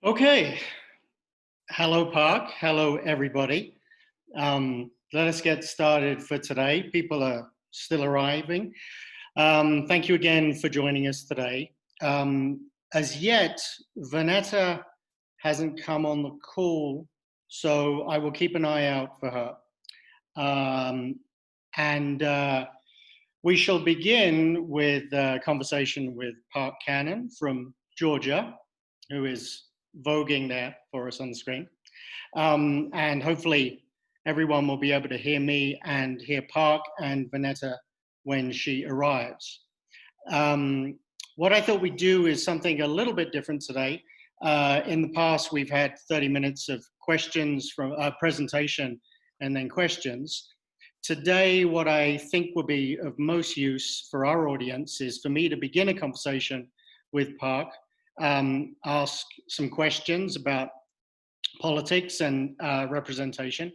Okay. Hello, Park. Hello, everybody. Let us get started for today. People are still arriving. Thank you again for joining us today. As yet, Vanetta hasn't come on the call, so I will keep an eye out for her. And we shall begin with a conversation with Park Cannon from Georgia, who is voguing there for us on the screen. And hopefully everyone will be able to hear me and hear Park and Vanetta when she arrives. What I thought we'd do is something a little bit different today. In the past, we've had 30 minutes of questions from presentation and then questions. Today, what I think will be of most use for our audience is for me to begin a conversation with Park, ask some questions about politics and representation,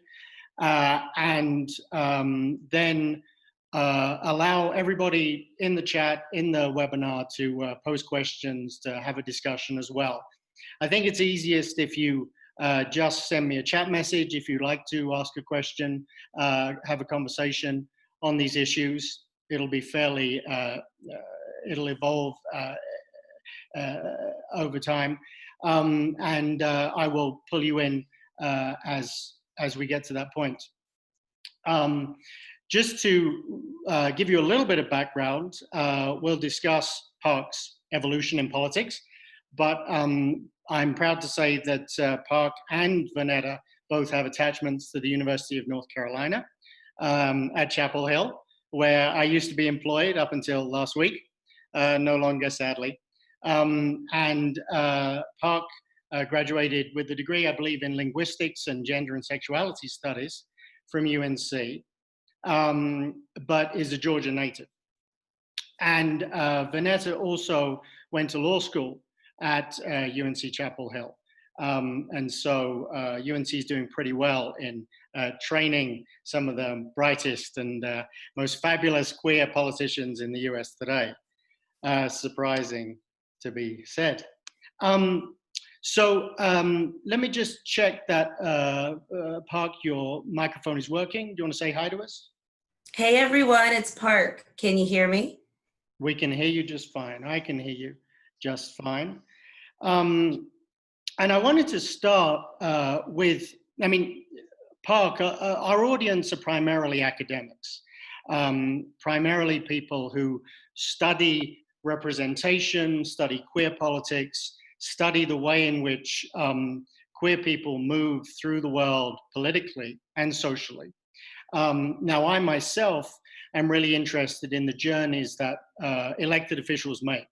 and then allow everybody in the chat, in the webinar, to pose questions, to have a discussion as well. I think it's easiest if you just send me a chat message if you'd like to ask a question, have a conversation on these issues. It'll be fairly, it'll evolve over time. And I will pull you in as we get to that point. Just to give you a little bit of background, we'll discuss Park's evolution in politics, but I'm proud to say that Park and Vanetta both have attachments to the University of North Carolina at Chapel Hill, where I used to be employed up until last week, no longer, sadly. And Park graduated with a degree, I believe, in linguistics and gender and sexuality studies from UNC, but is a Georgia native. And Vanetta also went to law school at UNC Chapel Hill. And so UNC is doing pretty well in training some of the brightest and most fabulous queer politicians in the US today. Surprising to be said. So let me just check that, Park, your microphone is working. Do you want to say hi to us? Hey everyone, it's Park. Can you hear me? We can hear you just fine. I can hear you just fine. And I wanted to start with, I mean, Park, our audience are primarily academics, primarily people who study representation, study queer politics, study the way in which queer people move through the world politically and socially. Now, I myself am really interested in the journeys that elected officials make.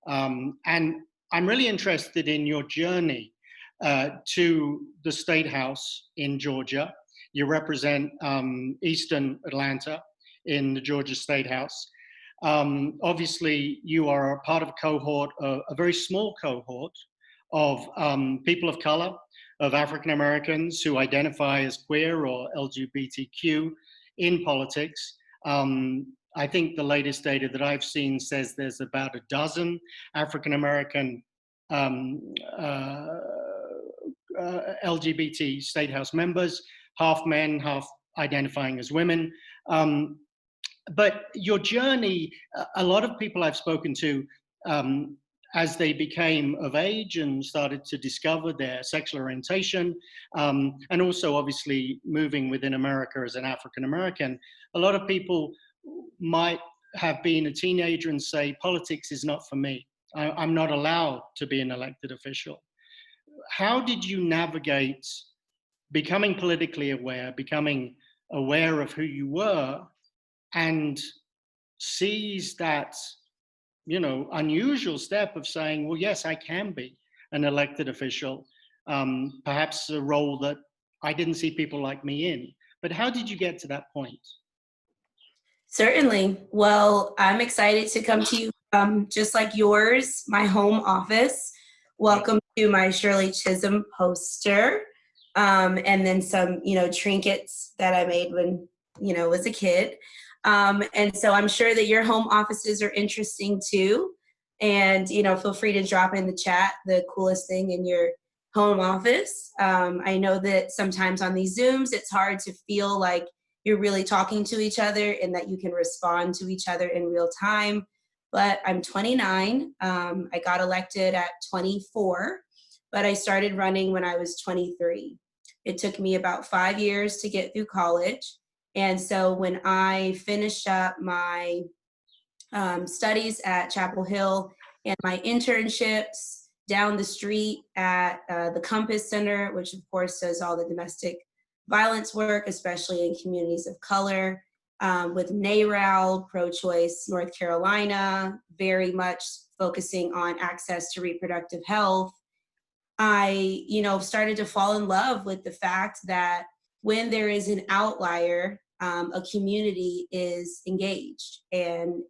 And I'm really interested in your journey to the State House in Georgia. You represent Eastern Atlanta in the Georgia State House. Obviously, you are a part of a cohort, a very small cohort of people of color, of African Americans who identify as queer or LGBTQ in politics. I think the latest data that I've seen says there's about a dozen African American LGBT State House members, half men, half identifying as women. But your journey, a lot of people I've spoken to, as they became of age and started to discover their sexual orientation, and also obviously moving within America as an African American, a lot of people might have been a teenager and say, politics is not for me. I'm not allowed to be an elected official. How did you navigate becoming politically aware, becoming aware of who you were, and seize that, you know, unusual step of saying, well, yes, I can be an elected official, perhaps a role that I didn't see people like me in. But how did you get to that point? Certainly. Well, I'm excited to come to you just like yours, my home office. Welcome to my Shirley Chisholm poster, and then some, you know, trinkets that I made when, you know, was a kid. And so I'm sure that your home offices are interesting too. And, you know, feel free to drop in the chat the coolest thing in your home office. I know that sometimes on these Zooms, it's hard to feel like you're really talking to each other and that you can respond to each other in real time. But I'm 29. I got elected at 24, but I started running when I was 23. It took me about 5 years to get through college. And so when I finished up my studies at Chapel Hill and my internships down the street at the Compass Center, which of course does all the domestic violence work, especially in communities of color, with NARAL, Pro-Choice North Carolina, very much focusing on access to reproductive health. I, started to fall in love with the fact that when there is an outlier, a community is engaged and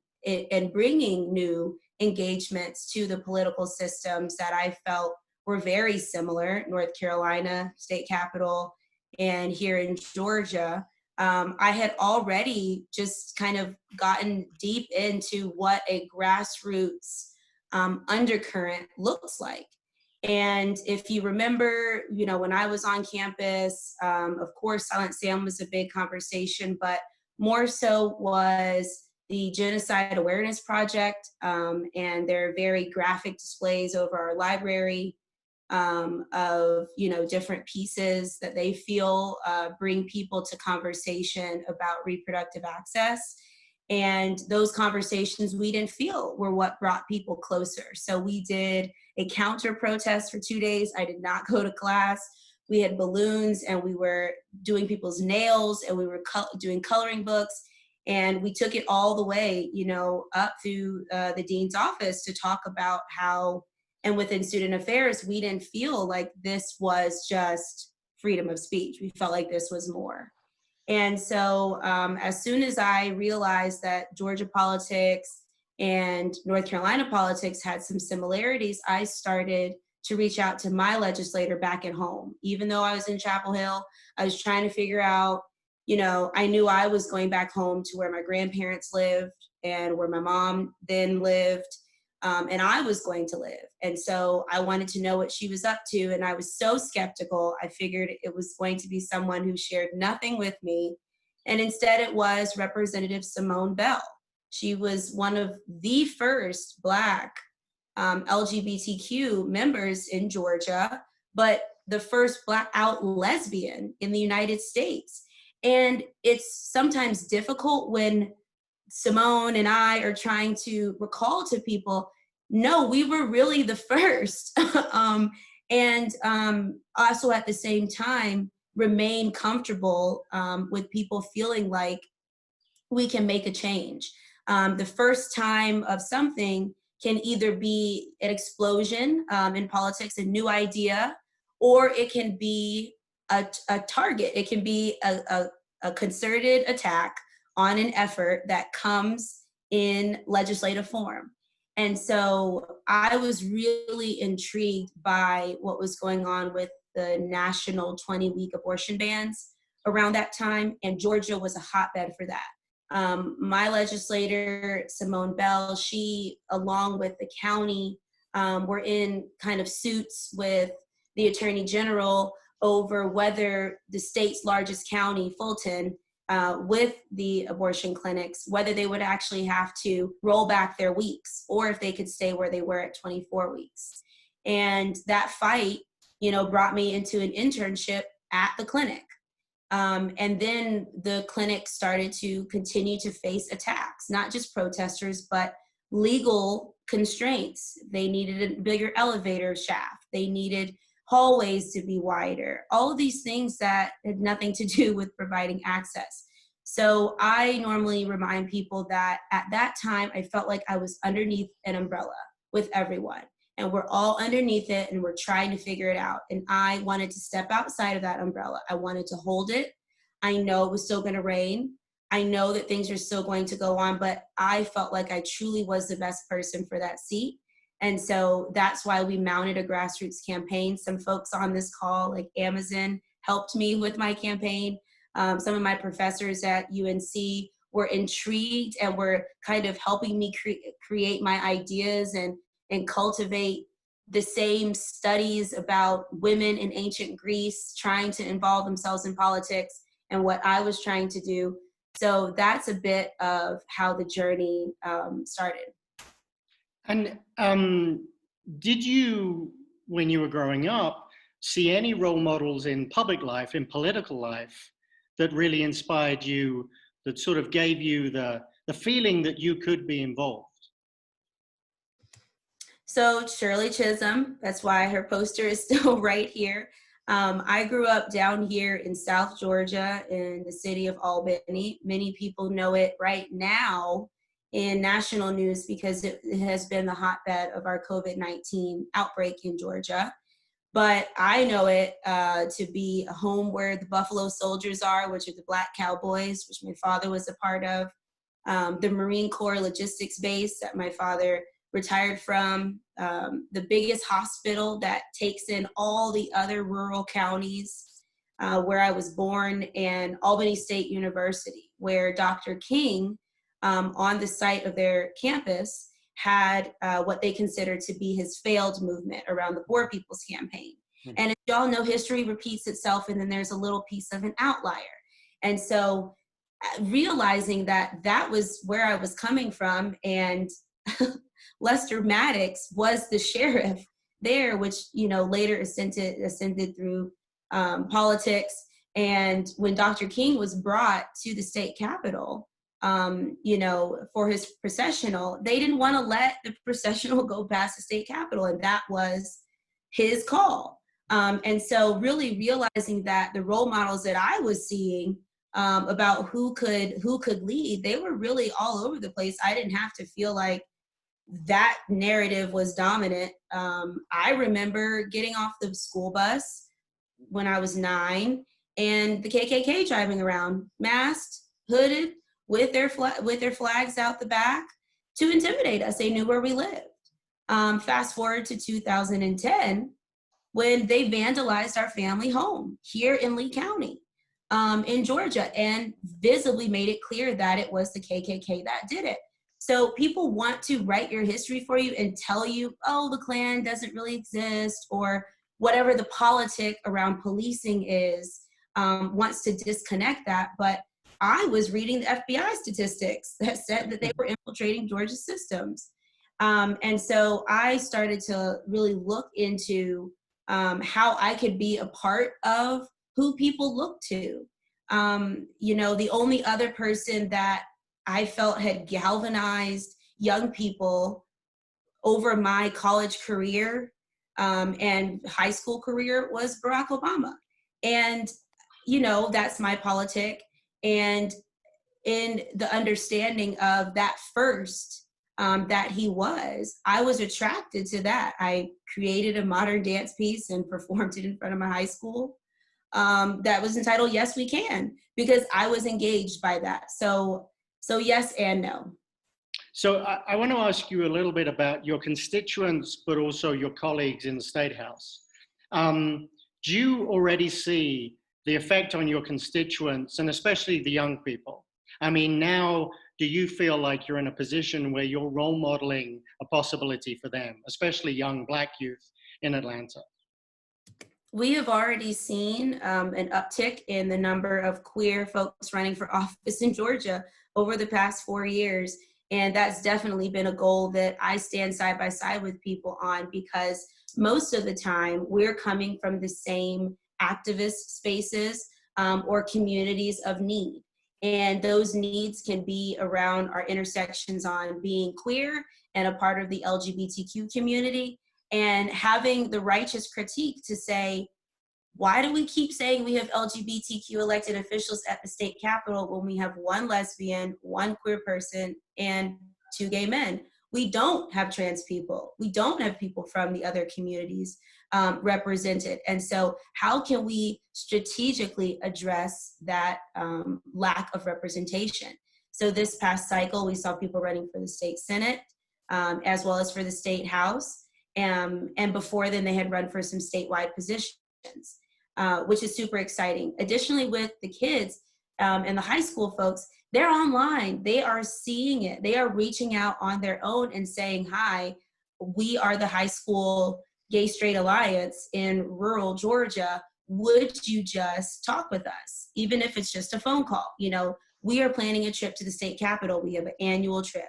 bringing new engagements to the political systems that I felt were very similar, North Carolina, state capital, and here in Georgia. I had already just kind of gotten deep into what a grassroots undercurrent looks like. And if you remember, when I was on campus, of course, Silent Sam was a big conversation, but more so was the Genocide Awareness Project and their very graphic displays over our library of, different pieces that they feel bring people to conversation about reproductive access. And those conversations we didn't feel were what brought people closer. So we did a counter protest for 2 days. I did not go to class. We had balloons and we were doing people's nails and we were doing coloring books. And we took it all the way, up through the dean's office to talk about how, and within student affairs, we didn't feel like this was just freedom of speech. We felt like this was more. And so as soon as I realized that Georgia politics and North Carolina politics had some similarities, I started to reach out to my legislator back at home. Even though I was in Chapel Hill, I was trying to figure out, I knew I was going back home to where my grandparents lived and where my mom then lived, and I was going to live. And so I wanted to know what she was up to. And I was so skeptical, I figured it was going to be someone who shared nothing with me. And instead it was Representative Simone Bell. She was one of the first Black LGBTQ members in Georgia, but the first Black out lesbian in the United States. And it's sometimes difficult when Simone and I are trying to recall to people, no, we were really the first. And also at the same time, remain comfortable with people feeling like we can make a change. The first time of something can either be an explosion in politics, a new idea, or it can be a target. It can be a concerted attack on an effort that comes in legislative form. And so I was really intrigued by what was going on with the national 20-week abortion bans around that time, and Georgia was a hotbed for that. My legislator, Simone Bell, she, along with the county, were in kind of suits with the Attorney General over whether the state's largest county, Fulton, with the abortion clinics, whether they would actually have to roll back their weeks or if they could stay where they were at 24 weeks. And that fight, brought me into an internship at the clinic. And then the clinic started to continue to face attacks, not just protesters, but legal constraints. They needed a bigger elevator shaft. They needed hallways to be wider, all of these things that had nothing to do with providing access. So I normally remind people that at that time, I felt like I was underneath an umbrella with everyone. And we're all underneath it and we're trying to figure it out. And I wanted to step outside of that umbrella. I wanted to hold it. I know it was still going to rain. I know that things are still going to go on, but I felt like I truly was the best person for that seat. And so that's why we mounted a grassroots campaign. Some folks on this call, like Amazon, helped me with my campaign. Some of my professors at UNC were intrigued and were kind of helping me create my ideas and cultivate the same studies about women in ancient Greece trying to involve themselves in politics and what I was trying to do. So that's a bit of how the journey started. And did you, when you were growing up, see any role models in public life, in political life, that really inspired you, that sort of gave you the feeling that you could be involved? So Shirley Chisholm, that's why her poster is still right here. I grew up down here in South Georgia in the city of Albany. Many people know it right now in national news because it has been the hotbed of our COVID-19 outbreak in Georgia. But I know it to be a home where the Buffalo Soldiers are, which are the Black Cowboys, which my father was a part of, the Marine Corps logistics base that my father retired from, the biggest hospital that takes in all the other rural counties where I was born, and Albany State University, where Dr. King, on the site of their campus, had what they considered to be his failed movement around the Poor People's Campaign. Mm-hmm. And as y'all know, history repeats itself, and then there's a little piece of an outlier. And so realizing that that was where I was coming from, and Lester Maddox was the sheriff there, which, you know, later ascended through politics. And when Dr. King was brought to the state capitol, you know, for his processional, they didn't want to let the processional go past the state capitol, and that was his call. And so really realizing that the role models that I was seeing about who could lead, they were really all over the place. I didn't have to feel like that narrative was dominant. I remember getting off the school bus when I was 9, and the KKK driving around, masked, hooded, with their flags out the back to intimidate us. They knew where we lived. Fast forward to 2010, when they vandalized our family home here in Lee County, in Georgia, and visibly made it clear that it was the KKK that did it. So people want to write your history for you and tell you, oh, the Klan doesn't really exist, or whatever the politic around policing is, wants to disconnect that. But I was reading the FBI statistics that said that they were infiltrating Georgia's systems. And so I started to really look into how I could be a part of who people look to. You know, the only other person that I felt had galvanized young people over my college career and high school career was Barack Obama. And, you know, that's my politic. And in the understanding of that first that he was, I was attracted to that. I created a modern dance piece and performed it in front of my high school that was entitled Yes, We Can, because I was engaged by that. So yes and no. So I want to ask you a little bit about your constituents, but also your colleagues in the State House. Do you already see the effect on your constituents, and especially the young people? I mean, now, do you feel like you're in a position where you're role modeling a possibility for them, especially young Black youth in Atlanta? We have already seen an uptick in the number of queer folks running for office in Georgia over the past 4 years. And that's definitely been a goal that I stand side by side with people on, because most of the time we're coming from the same activist spaces or communities of need. And those needs can be around our intersections on being queer and a part of the LGBTQ community, and having the righteous critique to say, why do we keep saying we have LGBTQ elected officials at the state capitol when we have 1 lesbian, 1 queer person, and 2 gay men? We don't have trans people. We don't have people from the other communities represented. And so how can we strategically address that lack of representation? So this past cycle, we saw people running for the state Senate as well as for the state House. And before then, they had run for some statewide positions. Which is super exciting. Additionally, with the kids and the high school folks, they're online. They are seeing it. They are reaching out on their own and saying, hi, we are the high school Gay Straight Alliance in rural Georgia, would you just talk with us, even if it's just a phone call? You know, we are planning a trip to the state capitol. We have an annual trip.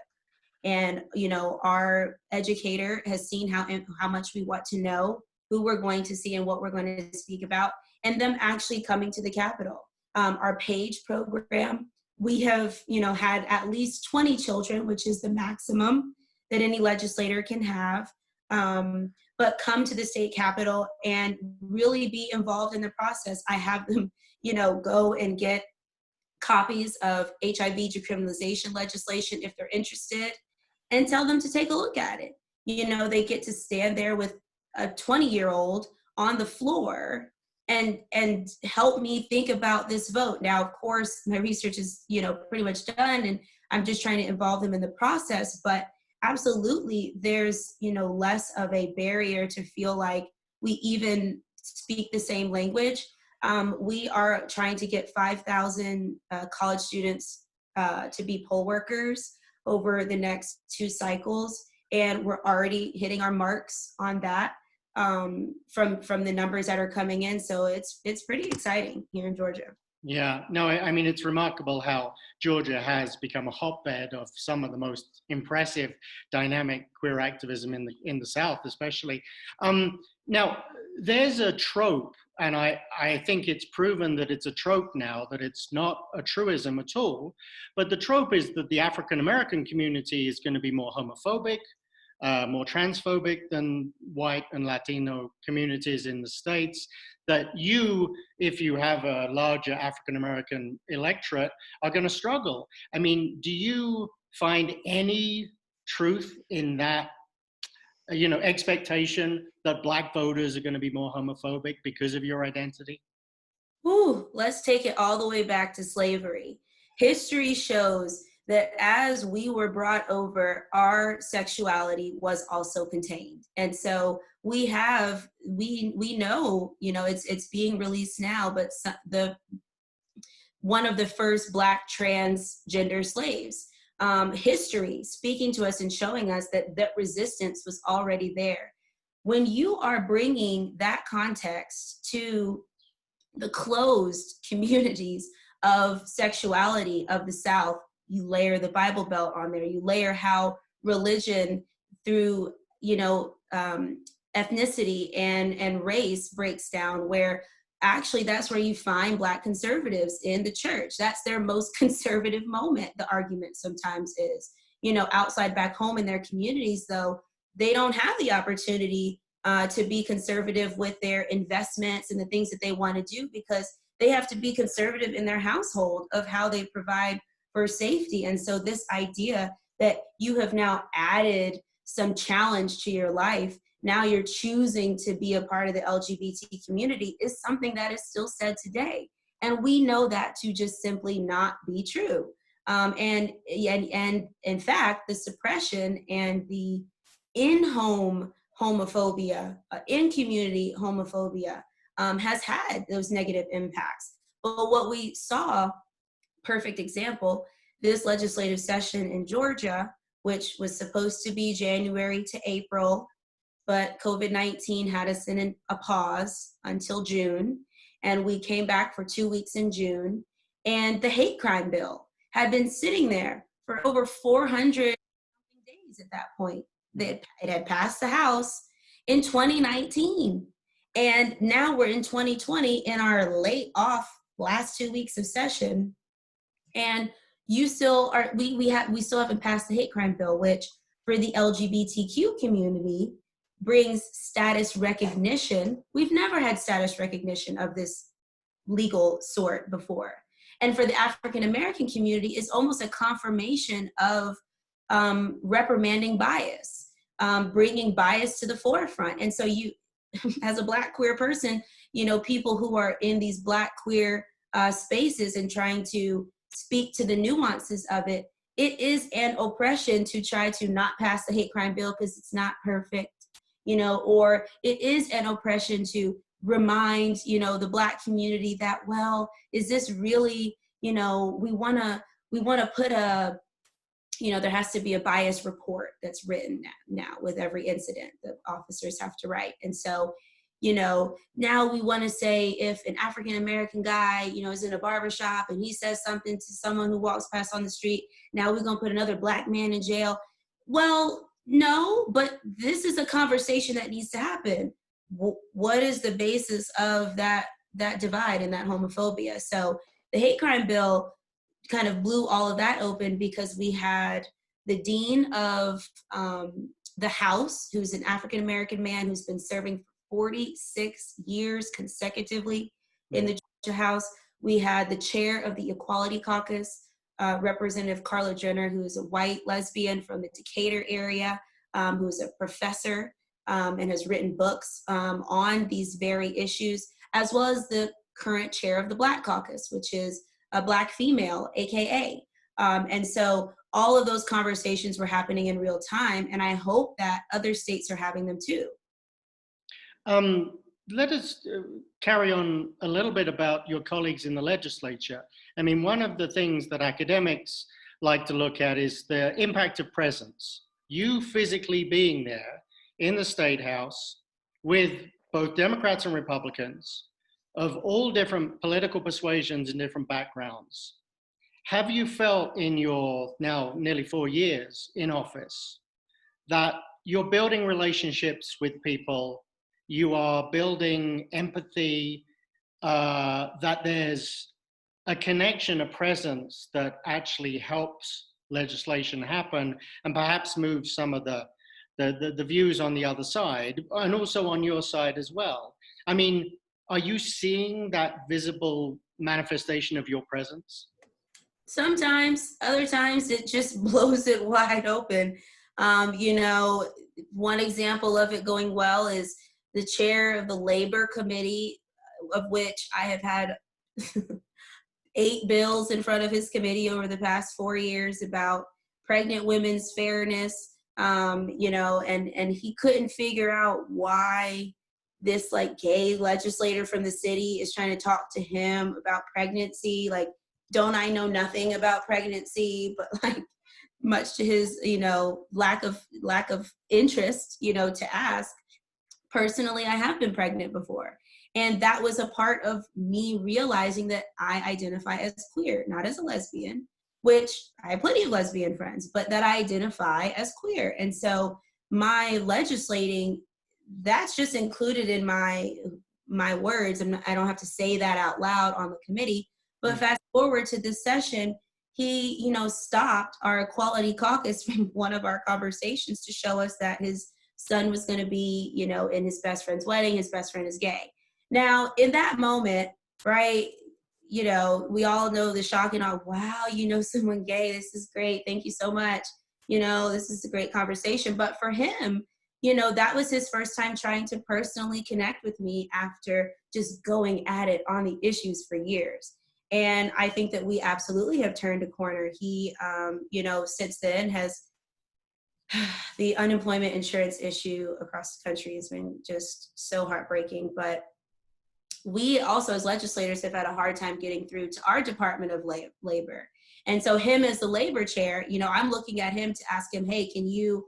And, you know, our educator has seen how much we want to know, who we're going to see and what we're going to speak about, and them actually coming to the Capitol. Our PAGE program, we have, you know, had at least 20 children, which is the maximum that any legislator can have, but come to the state Capitol and really be involved in the process. I have them, you know, go and get copies of HIV decriminalization legislation if they're interested, and tell them to take a look at it. You know, they get to stand there with a 20-year-old on the floor and help me think about this vote. Now, of course, my research is, you know, pretty much done, and I'm just trying to involve them in the process. But absolutely, there's, you know, less of a barrier to feel like we even speak the same language. We are trying to get 5,000 college students to be poll workers over the next 2 cycles, and we're already hitting our marks on that from the numbers that are coming in. So it's pretty exciting here in Georgia. Yeah, no, I mean, it's remarkable how Georgia has become a hotbed of some of the most impressive dynamic queer activism in the South, especially. Now, there's a trope, and I think it's proven that it's a trope now, that it's not a truism at all. But the trope is that the African American community is going to be more homophobic, more transphobic than white and Latino communities in the States, that you, if you have a larger African American electorate, are going to struggle. I mean, do you find any truth in that, you know, expectation that Black voters are going to be more homophobic because of your identity? Ooh, let's take it all the way back to slavery. History shows that as we were brought over, our sexuality was also contained. And so we know, you know, it's being released now, but one of the first Black transgender slaves, history speaking to us and showing us that resistance was already there. When you are bringing that context to the closed communities of sexuality of the South, you layer the Bible Belt on there, you layer how religion through, you know, ethnicity and race breaks down, where actually that's where you find Black conservatives in the church. That's their most conservative moment, the argument sometimes is. You know, outside back home in their communities, though, they don't have the opportunity to be conservative with their investments and the things that they want to do, because they have to be conservative in their household of how they provide for safety. And so this idea that you have now added some challenge to your life, now you're choosing to be a part of the LGBT community, is something that is still said today. And we know that to just simply not be true. And in fact, the suppression and the in-home homophobia, in-community homophobia has had those negative impacts. But what we saw, perfect example, this legislative session in Georgia, which was supposed to be January to April, but COVID-19 had us in a pause until June, and we came back for 2 weeks in June, and the hate crime bill had been sitting there for over 400 days at that point. It had passed the House in 2019, and now we're in 2020 in our late off last 2 weeks of session, and you still are. We still haven't passed the hate crime bill, which for the LGBTQ community brings status recognition. We've never had status recognition of this legal sort before. And for the African American community, it's almost a confirmation of reprimanding bias, bringing bias to the forefront. And so you, as a Black queer person, you know, people who are in these Black queer spaces and trying to speak to the nuances of it, it is an oppression to try to not pass the hate crime bill because it's not perfect, you know, or it is an oppression to remind, you know, the Black community that, well, is this really, you know, we want to put a there has to be a bias report that's written now with every incident that officers have to write. And so, now we want to say if an African-American guy, is in a barbershop and he says something to someone who walks past on the street, now we're going to put another black man in jail. Well, no, but this is a conversation that needs to happen. What is the basis of that divide and that homophobia? So the hate crime bill kind of blew all of that open because we had the dean of the House, who's an African-American man who's been serving 46 years consecutively in the Georgia House. We had the chair of the Equality Caucus, Representative Carla Jenner, who is a white lesbian from the Decatur area, who is a professor and has written books on these very issues, as well as the current chair of the Black Caucus, which is a Black female, AKA. And so all of those conversations were happening in real time, and I hope that other states are having them too. Let us carry on a little bit about your colleagues in the legislature. I mean, one of the things that academics like to look at is the impact of presence. You physically being there in the State House with both Democrats and Republicans of all different political persuasions and different backgrounds. Have you felt in your now nearly 4 years in office that you're building relationships with people, you are building empathy, that there's a connection, a presence that actually helps legislation happen and perhaps move some of the views on the other side and also on your side as well? I mean, are you seeing that visible manifestation of your presence? Sometimes, other times it just blows it wide open. One example of it going well is the chair of the Labor Committee, of which I have had 8 bills in front of his committee over the past 4 years about pregnant women's fairness, and he couldn't figure out why this gay legislator from the city is trying to talk to him about pregnancy. Don't I know nothing about pregnancy? But much to his, lack of interest, to ask. Personally, I have been pregnant before. And that was a part of me realizing that I identify as queer, not as a lesbian, which I have plenty of lesbian friends, but that I identify as queer. And so my legislating, that's just included in my words. I don't have to say that out loud on the committee. But fast forward to this session, he, stopped our Equality Caucus from one of our conversations to show us that his son was going to be, in his best friend's wedding. His best friend is gay. Now, in that moment, right, we all know the shock and awe. Wow, someone gay. This is great. Thank you so much. This is a great conversation. But for him, that was his first time trying to personally connect with me after just going at it on the issues for years. And I think that we absolutely have turned a corner. He, since then has the unemployment insurance issue across the country has been just so heartbreaking. But we also, as legislators, have had a hard time getting through to our Department of Labor. And so him as the labor chair, I'm looking at him to ask him, hey, can you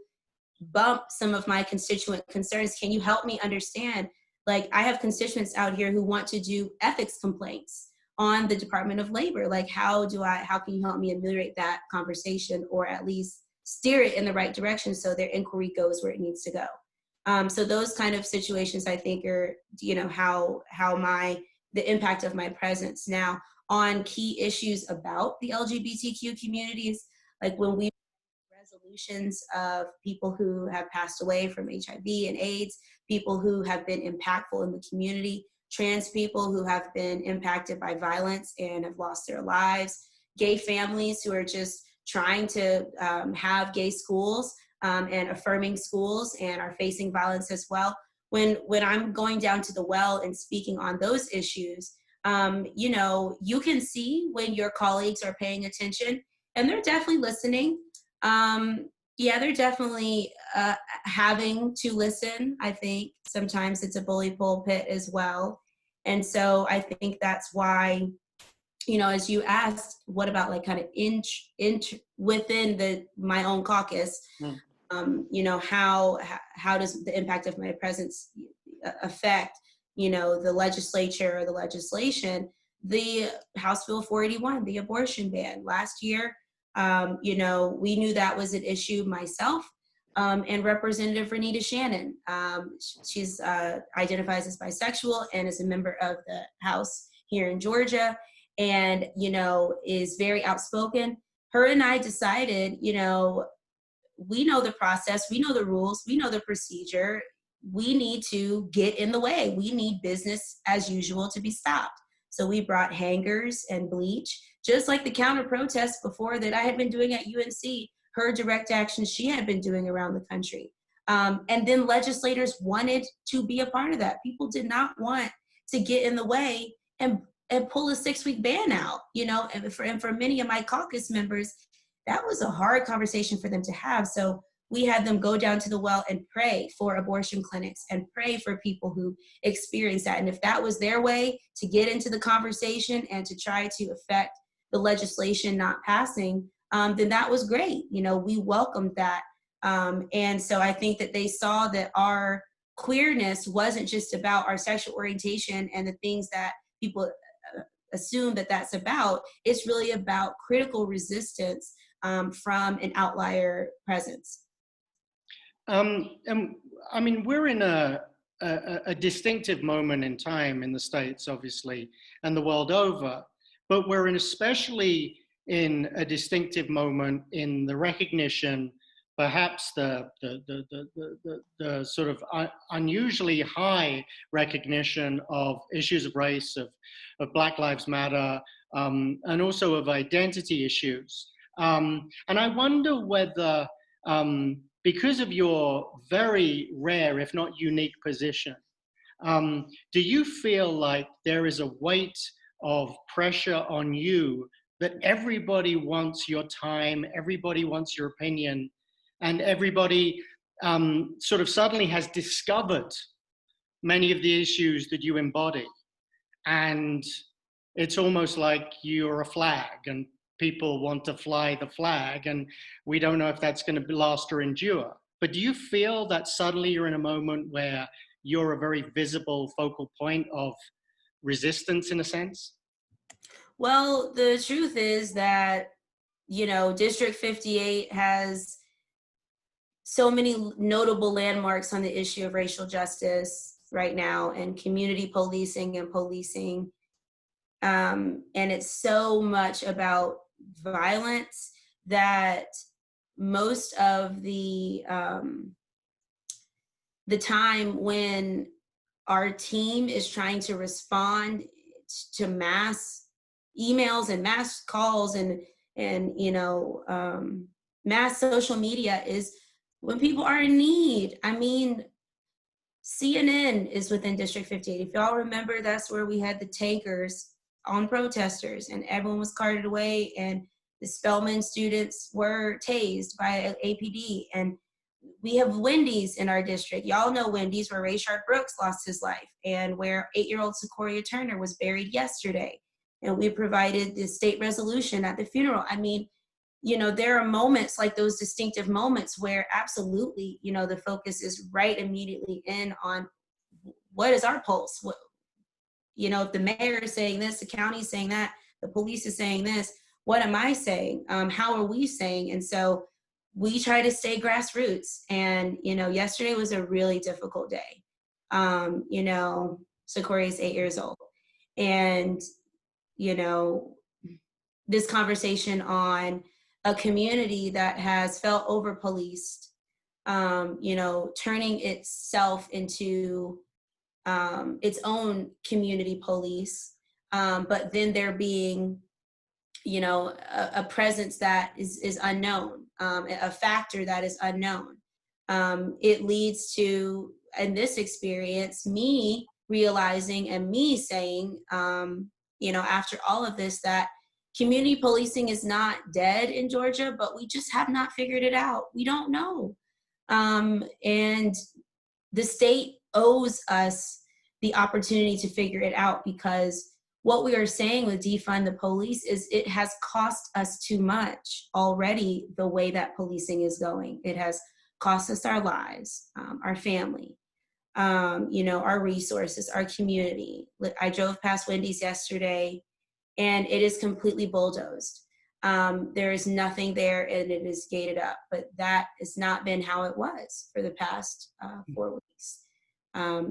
bump some of my constituent concerns? Can you help me understand? I have constituents out here who want to do ethics complaints on the Department of Labor. How can you help me ameliorate that conversation, or at least steer it in the right direction so their inquiry goes where it needs to go? So those kind of situations, I think, are, how the impact of my presence. Now, on key issues about the LGBTQ communities, when we resolutions of people who have passed away from HIV and AIDS, people who have been impactful in the community, trans people who have been impacted by violence and have lost their lives, gay families who are just trying to have gay schools and affirming schools and are facing violence as well. When I'm going down to the well and speaking on those issues, you can see when your colleagues are paying attention, and they're definitely listening. They're definitely having to listen. I think sometimes it's a bully pulpit as well. And so I think that's why you know, as you asked, what about like kind of inch within my own caucus? Mm. You know, how does the impact of my presence affect, you know, the legislature or the legislation? The House Bill 481, the abortion ban last year, you know, we knew that was an issue. Myself and Representative Renita Shannon, she's identifies as bisexual and is a member of the House here in Georgia, and you know, is very outspoken. Her and I decided, you know, we know the process, we know the rules, we know the procedure. We need to get in the way. We need business as usual to be stopped. So we brought hangers and bleach, just like the counter protests before that I had been doing at UNC, her direct actions she had been doing around the country. And then legislators wanted to be a part of that. People did not want to get in the way and pull a 6-week ban out, you know, and for many of my caucus members, that was a hard conversation for them to have. So we had them go down to the well and pray for abortion clinics and pray for people who experience that. And if that was their way to get into the conversation and to try to affect the legislation not passing, then that was great. You know, we welcomed that. And so I think that they saw that our queerness wasn't just about our sexual orientation and the things that people assume that that's about. It's really about critical resistance from an outlier presence. I mean, we're in a distinctive moment in time in the States, obviously, and the world over, but we're especially in a distinctive moment in the recognition, perhaps the sort of unusually high recognition of issues of race, of Black Lives Matter, and also of identity issues. And I wonder whether, because of your very rare, if not unique position, do you feel like there is a weight of pressure on you that everybody wants your time, everybody wants your opinion, and everybody sort of suddenly has discovered many of the issues that you embody? And it's almost like you're a flag and people want to fly the flag, and we don't know if that's going to last or endure. But do you feel that suddenly you're in a moment where you're a very visible focal point of resistance in a sense? Well, the truth is that, you know, District 58 has so many notable landmarks on the issue of racial justice right now and community policing and policing. And it's so much about violence that most of the time when our team is trying to respond to mass emails and mass calls and you know, mass social media is when people are in need. I mean, CNN is within District 58. If y'all remember, that's where we had the tankers on protesters and everyone was carted away and the Spelman students were tased by APD. And we have Wendy's in our district. Y'all know Wendy's, where Rayshard Brooks lost his life and where 8-year-old Sequoia Turner was buried yesterday. And we provided the state resolution at the funeral. I mean, you know, there are moments like those distinctive moments where absolutely, you know, the focus is right immediately in on what is our pulse? What, you know, if the mayor is saying this, the county is saying that, the police is saying this, what am I saying? How are we saying? And so we try to stay grassroots. And, you know, yesterday was a really difficult day. You know, Sequoia is 8 years old. And, you know, this conversation on a community that has felt over policed, you know, turning itself into its own community police, but then there being, you know, a presence that is unknown, a factor that is unknown. It leads to, in this experience, me realizing and me saying, you know, after all of this, that community policing is not dead in Georgia, but we just have not figured it out. We don't know. And the state owes us the opportunity to figure it out, because what we are saying with defund the police is it has cost us too much already, the way that policing is going. It has cost us our lives, our family, our resources, our community. I drove past Wendy's yesterday and it is completely bulldozed. There is nothing there and it is gated up, but that has not been how it was for the past 4 weeks.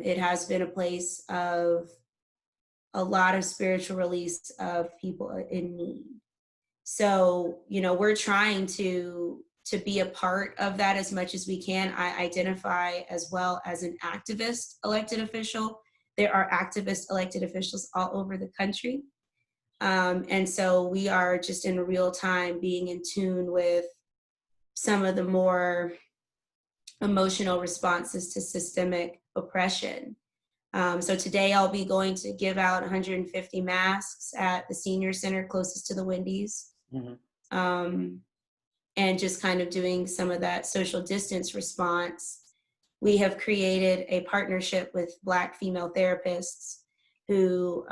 It has been a place of a lot of spiritual release of people in need. So, we're trying to be a part of that as much as we can. I identify as well as an activist elected official. There are activist elected officials all over the country. And so we are just in real time being in tune with some of the more emotional responses to systemic oppression. So today I'll be going to give out 150 masks at the senior center closest to the Wendy's. Mm-hmm. And just kind of doing some of that social distance response. We have created a partnership with Black female therapists who,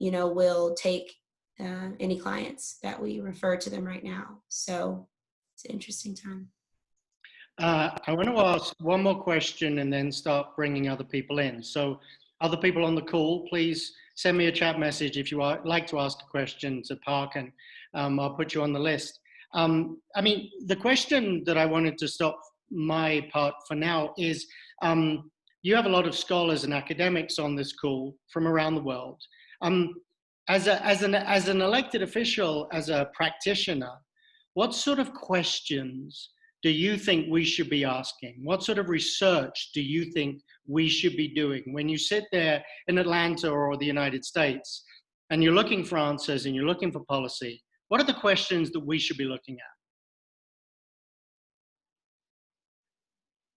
will take any clients that we refer to them right now. So it's an interesting time. I want to ask one more question and then start bringing other people in. So other people on the call, please send me a chat message if you like to ask a question to Park, and I'll put you on the list. The question that I wanted to stop my part for now is, you have a lot of scholars and academics on this call from around the world. As an elected official, as a practitioner, what sort of questions do you think we should be asking? What sort of research do you think we should be doing when you sit there in Atlanta or the United States and you're looking for answers and you're looking for policy? What are the questions that we should be looking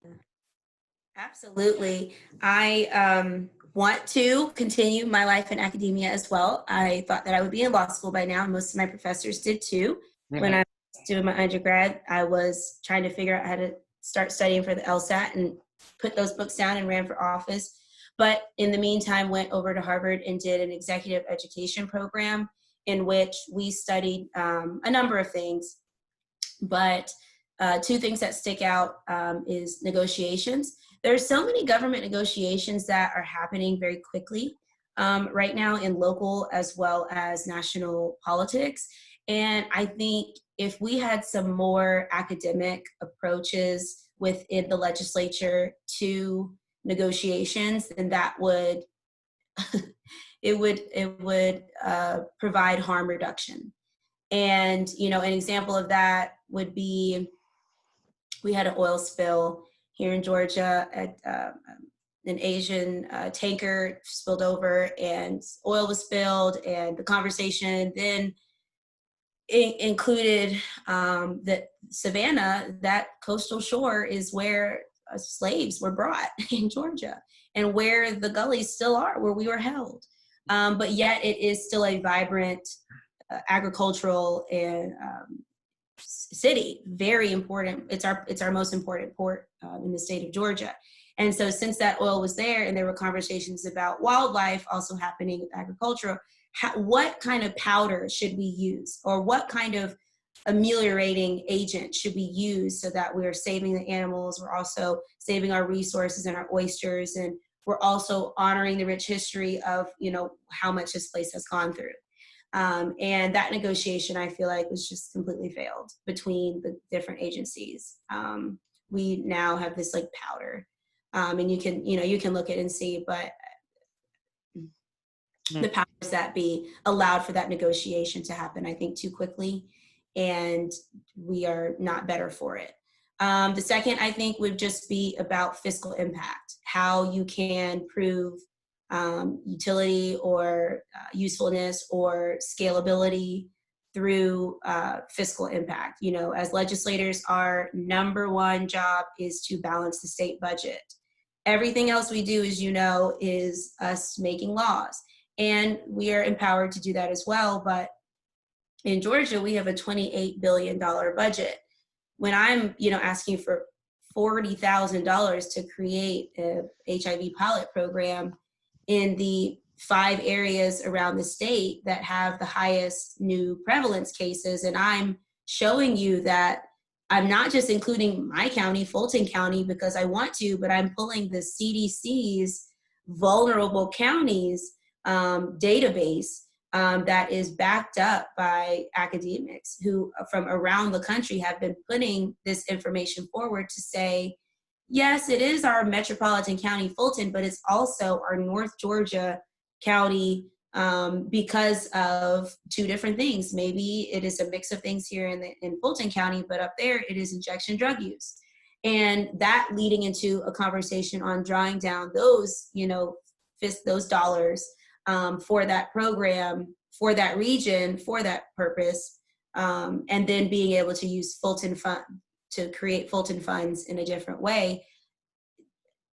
at? Absolutely. I want to continue my life in academia as well. I thought that I would be in law school by now. Most of my professors did too. Mm-hmm. When I was doing my undergrad, I was trying to figure out how to start studying for the LSAT and put those books down and ran for office. But in the meantime, went over to Harvard and did an executive education program in which we studied a number of things. But 2 things that stick out is negotiations. There's so many government negotiations that are happening very quickly right now in local as well as national politics. And I think if we had some more academic approaches within the legislature to negotiations, then that would it would provide harm reduction. And an example of that would be, we had an oil spill here in Georgia at an Asian tanker spilled over and oil was spilled, and the conversation then included that Savannah, that coastal shore, is where slaves were brought in Georgia and where the gullies still are, where we were held. But yet it is still a vibrant agricultural and city, very important. It's our most important port in the state of Georgia. And so since that oil was there and there were conversations about wildlife also happening with agriculture, what kind of powder should we use, or what kind of ameliorating agent should we use so that we're saving the animals, we're also saving our resources and our oysters, and we're also honoring the rich history of how much this place has gone through. And that negotiation, I feel like, was just completely failed between the different agencies. We now have this like powder, and you can look at it and see, but the powers that be allowed for that negotiation to happen, I think, too quickly, and we are not better for it. The second, I think, would just be about fiscal impact, how you can prove utility or usefulness or scalability through fiscal impact. As legislators, our number one job is to balance the state budget. Everything else we do, as is us making laws. And we are empowered to do that as well. But in Georgia, we have a $28 billion budget. When I'm, asking for $40,000 to create a HIV pilot program in the 5 areas around the state that have the highest new prevalence cases. And I'm showing you that I'm not just including my county, Fulton County, because I want to, but I'm pulling the CDC's vulnerable counties database that is backed up by academics who from around the country have been putting this information forward to say, yes, it is our metropolitan county, Fulton, but it's also our North Georgia county because of 2 different things. Maybe it is a mix of things here in Fulton County, but up there it is injection drug use. And that leading into a conversation on drawing down those, those dollars for that program, for that region, for that purpose, and then being able to use Fulton Fund to create Fulton funds in a different way.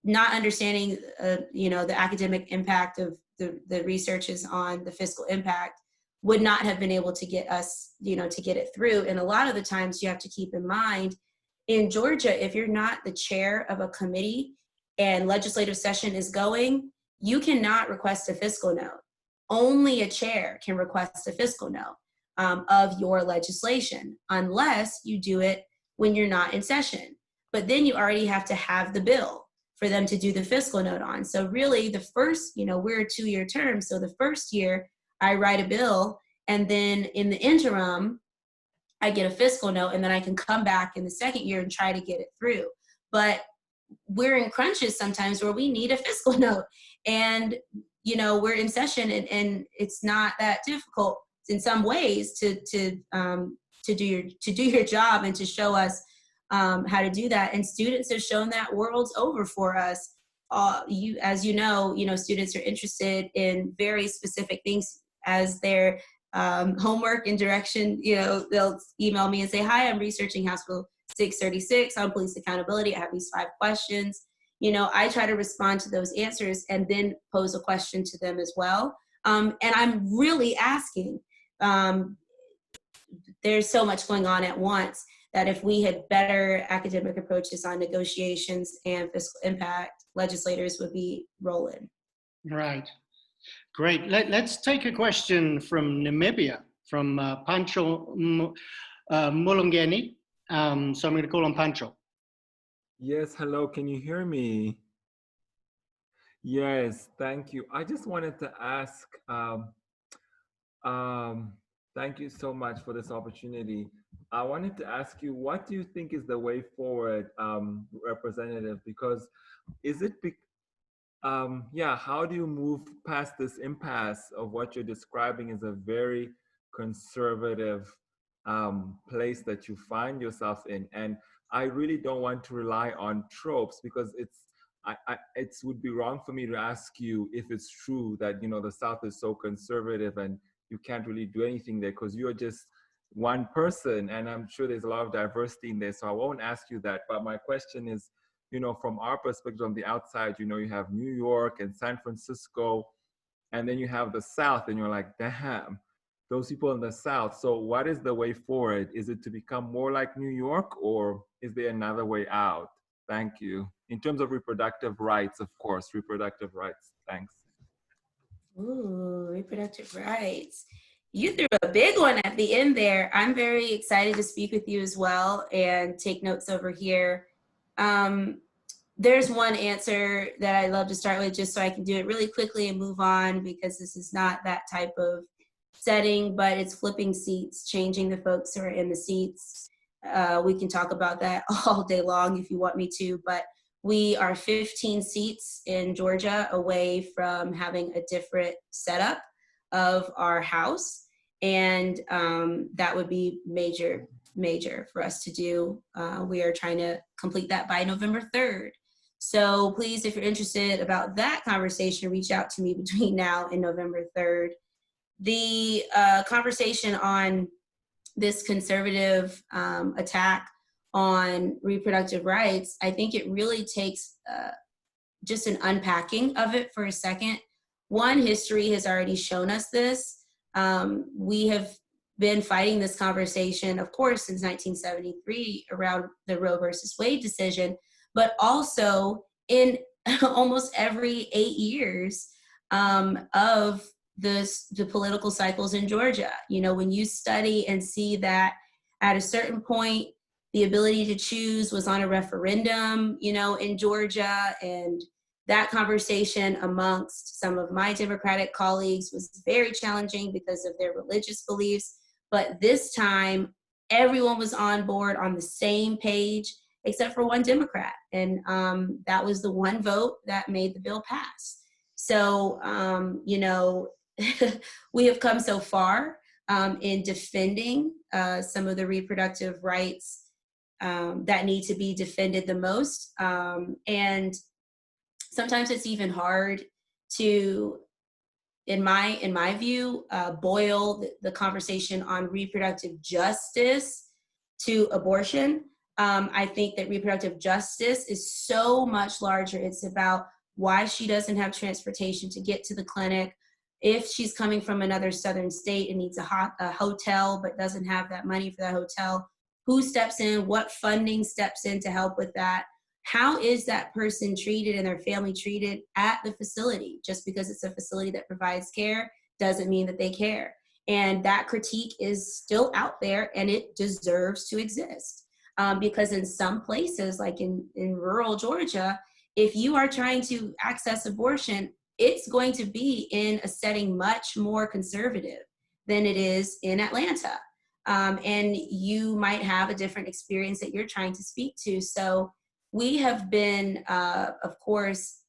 Not understanding, the academic impact of the researches on the fiscal impact would not have been able to get us, to get it through. And a lot of the times you have to keep in mind, in Georgia, if you're not the chair of a committee and legislative session is going, you cannot request a fiscal note. Only a chair can request a fiscal note of your legislation, unless you do it when you're not in session. But then you already have to have the bill for them to do the fiscal note on. So really the first, we're a 2-year term. So the first year I write a bill, and then in the interim, I get a fiscal note, and then I can come back in the second year and try to get it through. But we're in crunches sometimes where we need a fiscal note, and we're in session, and it's not that difficult in some ways to do your job and to show us how to do that. And students have shown that worlds over for us. As you know, students are interested in very specific things as their homework and direction. They'll email me and say, hi, I'm researching House Bill 636 on police accountability. I have these 5 questions. I try to respond to those answers and then pose a question to them as well. And I'm really asking, there's so much going on at once that if we had better academic approaches on negotiations and fiscal impact, legislators would be rolling. Right. Great. Let's take a question from Namibia, from Pancho Mulungeni. So I'm going to call on Pancho. Yes, hello, can you hear me? Yes, thank you. I just wanted to ask, thank you so much for this opportunity. I wanted to ask you, what do you think is the way forward, Representative? Because is it, how do you move past this impasse of what you're describing as a very conservative place that you find yourself in? And I really don't want to rely on tropes, because it would be wrong for me to ask you if it's true that the South is so conservative and you can't really do anything there, because you're just one person, and I'm sure there's a lot of diversity in there. So I won't ask you that. But my question is, from our perspective on the outside, you have New York and San Francisco, and then you have the South, and you're like, damn, those people in the South. So what is the way forward? Is it to become more like New York, or is there another way out? Thank you. In terms of reproductive rights, of course, reproductive rights. Thanks. Ooh, reproductive rights. You threw a big one at the end there. I'm very excited to speak with you as well and take notes over here. There's one answer that I love to start with, just so I can do it really quickly and move on, because this is not that type of setting, but it's flipping seats, changing the folks who are in the seats. We can talk about that all day long if you want me to, but we are 15 seats in Georgia away from having a different setup of our House. And that would be major for us to do. We are trying to complete that by November 3rd. So please, if you're interested about that conversation, reach out to me between now and November 3rd. The conversation on this conservative attack on reproductive rights, I think it really takes just an unpacking of it for a second. One, history has already shown us this. We have been fighting this conversation, of course, since 1973 around the Roe versus Wade decision, but also in almost every 8 years of the political cycles in Georgia. You know, when you study and see that at a certain point, the ability to choose was on a referendum, you know, in Georgia, and that conversation amongst some of my Democratic colleagues was very challenging because of their religious beliefs. But this time, everyone was on board on the same page, except for one Democrat. And that was the one vote that made the bill pass. So, you know, we have come so far in defending some of the reproductive rights that need to be defended the most. And sometimes it's even hard to, in my view, boil the conversation on reproductive justice to abortion. I think that reproductive justice is so much larger. It's about why she doesn't have transportation to get to the clinic, if she's coming from another southern state and needs a hotel but doesn't have that money for that hotel, who steps in, what funding steps in to help with that? How is that person treated and their family treated at the facility? Just because it's a facility that provides care doesn't mean that they care. And that critique is still out there, and it deserves to exist. Because in some places, like in rural Georgia, if you are trying to access abortion, it's going to be in a setting much more conservative than it is in Atlanta. And you might have a different experience that you're trying to speak to. So we have been, of course,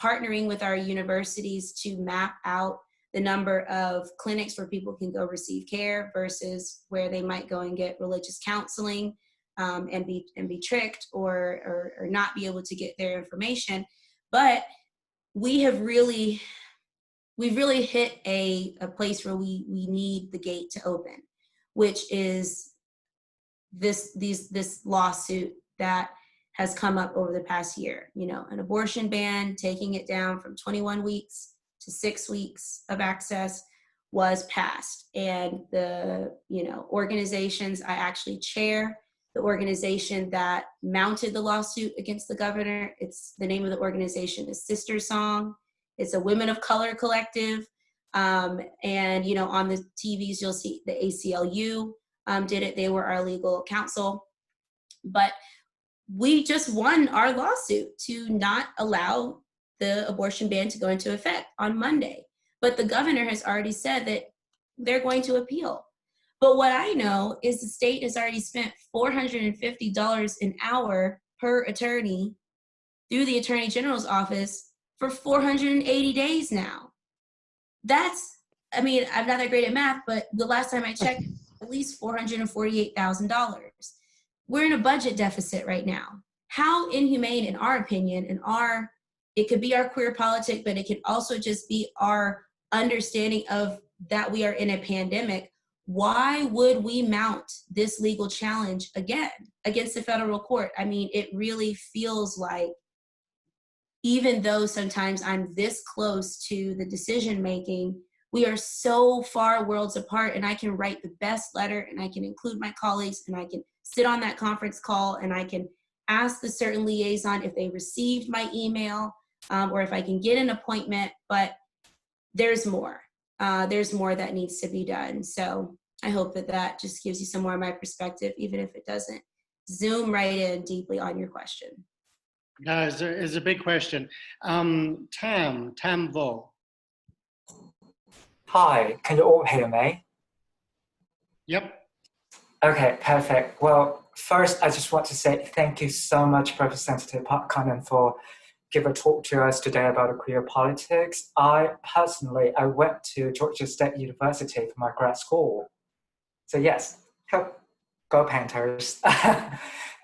partnering with our universities to map out the number of clinics where people can go receive care versus where they might go and get religious counseling and be tricked or not be able to get their information. But we've really hit a place where we need the gate to open, which is this lawsuit that has come up over the past year. You know, an abortion ban, taking it down from 21 weeks to 6 weeks of access was passed. And the, you know, organizations, I actually chair the organization that mounted the lawsuit against the governor. It's, the name of the organization is Sister Song. It's a women of color collective. And, you know, on the TVs, you'll see the ACLU did it. They were our legal counsel. But we just won our lawsuit to not allow the abortion ban to go into effect on Monday. But the governor has already said that they're going to appeal. But what I know is the state has already spent $450 an hour per attorney through the Attorney General's office for 480 days now. That's, I mean, I'm not that great at math, but the last time I checked, at least $448,000. We're in a budget deficit right now. How inhumane, in our opinion, it could be our queer politic, but it could also just be our understanding of that we are in a pandemic. Why would we mount this legal challenge again against the federal court? I mean, it really feels like, even though sometimes I'm this close to the decision making, we are so far worlds apart, and I can write the best letter and I can include my colleagues and I can sit on that conference call and I can ask the certain liaison if they received my email or if I can get an appointment, but there's more. There's more that needs to be done. So I hope that just gives you some more of my perspective, even if it doesn't zoom right in deeply on your question. No, it's a big question. Tam Vo. Hi, can you all hear me? Yep. Okay, perfect. Well, first, I just want to say thank you so much, Representative Park Cannon, for giving a talk to us today about queer politics. I went to Georgia State University for my grad school. So yes, go Panthers.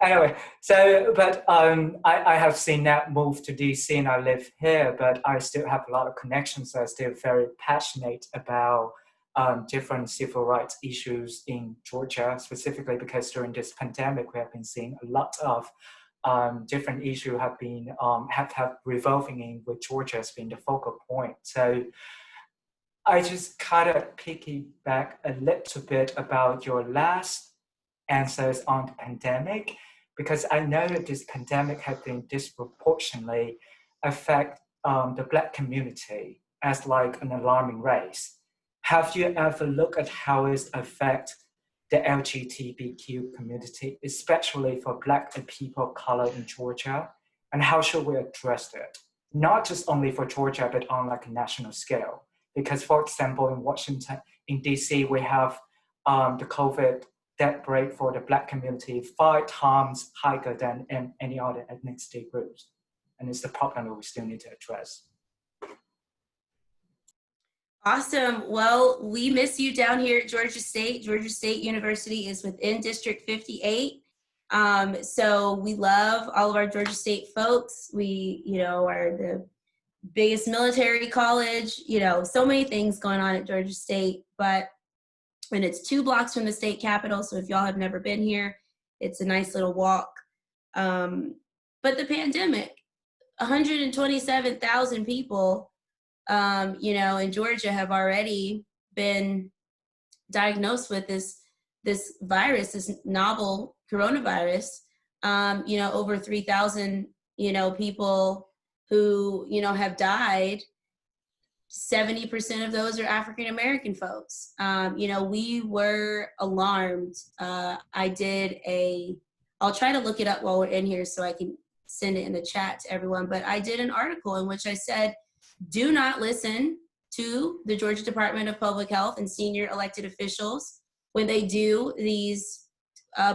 Anyway, so, but I have seen that move to DC and I live here, but I still have a lot of connections. So I'm still very passionate about different civil rights issues in Georgia, specifically because during this pandemic, we have been seeing a lot of different issues have been have revolving in with Georgia as being the focal point. So I just kind of piggyback a little bit about your last answers on the pandemic, because I know that this pandemic has been disproportionately affect the Black community. as like an alarming rate. Have you ever looked at how it affects the LGBTQ community, especially for Black and people of color in Georgia? And how should we address it? Not just only for Georgia, but on like a national scale. Because for example, in Washington, in DC, we have the COVID death rate for the Black community 5 times higher than in any other ethnicity groups. And it's the problem that we still need to address. Awesome. Well, we miss you down here at Georgia State. Georgia State University is within District 58. So we love all of our Georgia State folks. We, are the biggest military college, so many things going on at Georgia State, and it's 2 blocks from the state capitol. So if y'all have never been here, it's a nice little walk. But the pandemic, 127,000 people, in Georgia have already been diagnosed with this virus, this novel coronavirus. Over 3,000, people who, have died. 70% of those are African-American folks. We were alarmed. I'll try to look it up while we're in here so I can send it in the chat to everyone, but I did an article in which I said, do not listen to the Georgia Department of Public Health and senior elected officials when they do these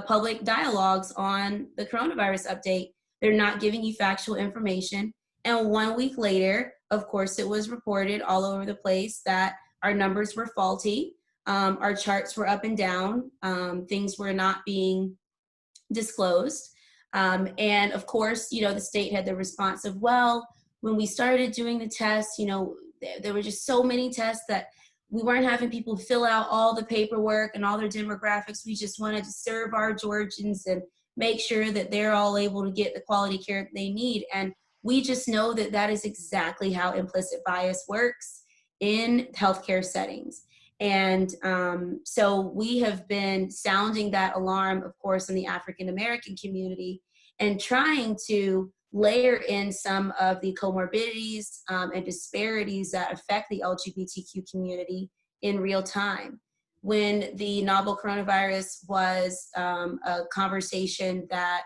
public dialogues on the coronavirus update. They're not giving you factual information. And 1 week later, of course, it was reported all over the place that our numbers were faulty. Our charts were up and down. Things were not being disclosed. And of course, the state had the response of, well, when we started doing the tests, there were just so many tests that we weren't having people fill out all the paperwork and all their demographics. We just wanted to serve our Georgians and make sure that they're all able to get the quality care they need. And we just know that that is exactly how implicit bias works in healthcare settings. And so we have been sounding that alarm, of course, in the African-American community and trying to layer in some of the comorbidities and disparities that affect the LGBTQ community in real time. When the novel coronavirus was a conversation that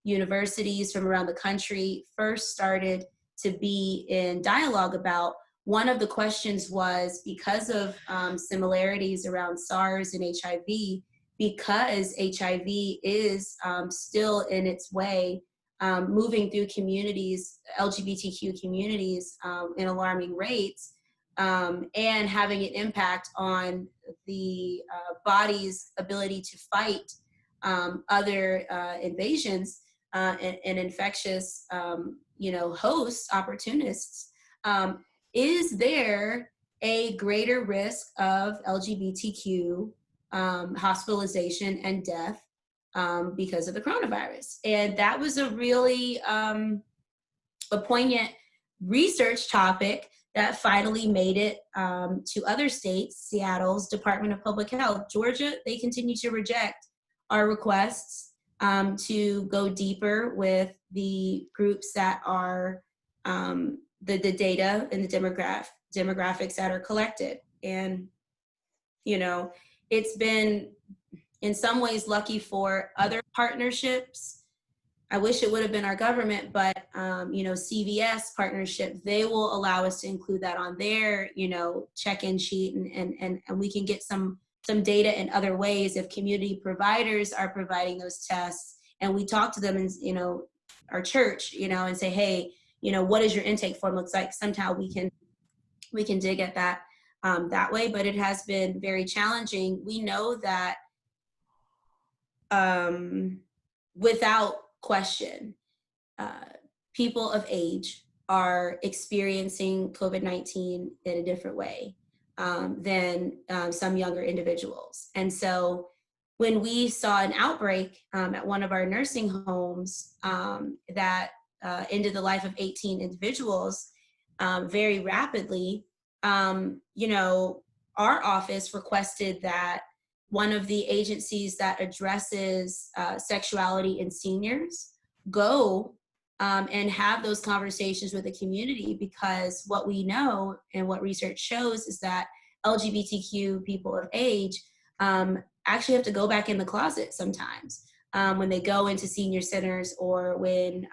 universities from around the country first started to be in dialogue about, one of the questions was, because of similarities around SARS and HIV, because HIV is still in its way moving through communities, LGBTQ communities in alarming rates, and having an impact on the body's ability to fight other invasions and infectious, hosts, opportunists. Is there a greater risk of LGBTQ hospitalization and death because of the coronavirus? And that was a really a poignant research topic that finally made it to other states. Seattle's Department of Public Health. Georgia, they continue to reject our requests to go deeper with the groups that are the data and the demographics that are collected. And, it's been in some ways lucky for other partnerships. I wish it would have been our government, but, CVS partnership, they will allow us to include that on their, check-in sheet, and we can get some data in other ways if community providers are providing those tests, and we talk to them and, our church, and say, hey, what does your intake form looks like? Somehow we can dig at that that way, but it has been very challenging. We know that without question, people of age are experiencing COVID-19 in a different way than some younger individuals. And so when we saw an outbreak at one of our nursing homes that ended the life of 18 individuals very rapidly, our office requested that one of the agencies that addresses sexuality in seniors go and have those conversations with the community, because what we know and what research shows is that LGBTQ people of age actually have to go back in the closet sometimes when they go into senior centers, or when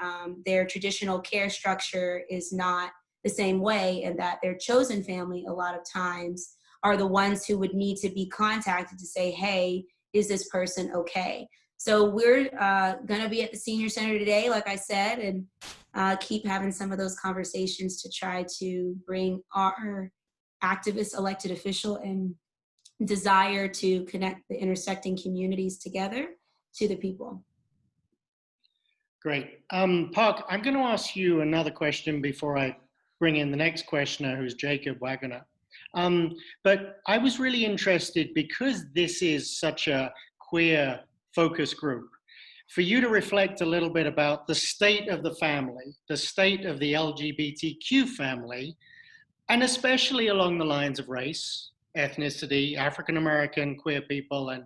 their traditional care structure is not the same way, and that their chosen family a lot of times are the ones who would need to be contacted to say, hey, is this person okay? So we're gonna be at the senior center today, like I said, and keep having some of those conversations to try to bring our activist elected official and desire to connect the intersecting communities together to the people. Great. Park, I'm going to ask you another question before I bring in the next questioner, who's Jacob Wagoner. But I was really interested, because this is such a queer focus group, for you to reflect a little bit about the state of the family, the state of the LGBTQ family, and especially along the lines of race, ethnicity, African-American queer people, and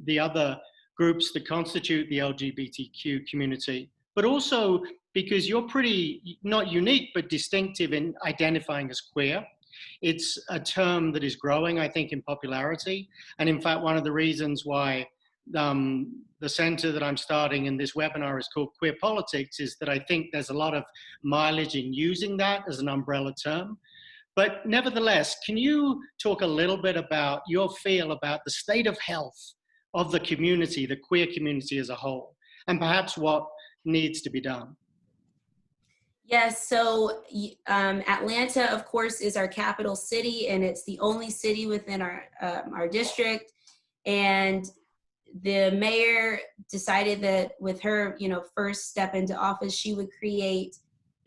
the other groups that constitute the LGBTQ community, but also because you're pretty, not unique, but distinctive in identifying as queer. It's a term that is growing, I think, in popularity. And in fact, one of the reasons why the center that I'm starting in this webinar is called Queer Politics is that I think there's a lot of mileage in using that as an umbrella term. But nevertheless, can you talk a little bit about your feel about the state of health of the community, the queer community as a whole, and perhaps what needs to be done? Yes, so Atlanta, of course, is our capital city, and it's the only city within our district. And the mayor decided that with her, first step into office, she would create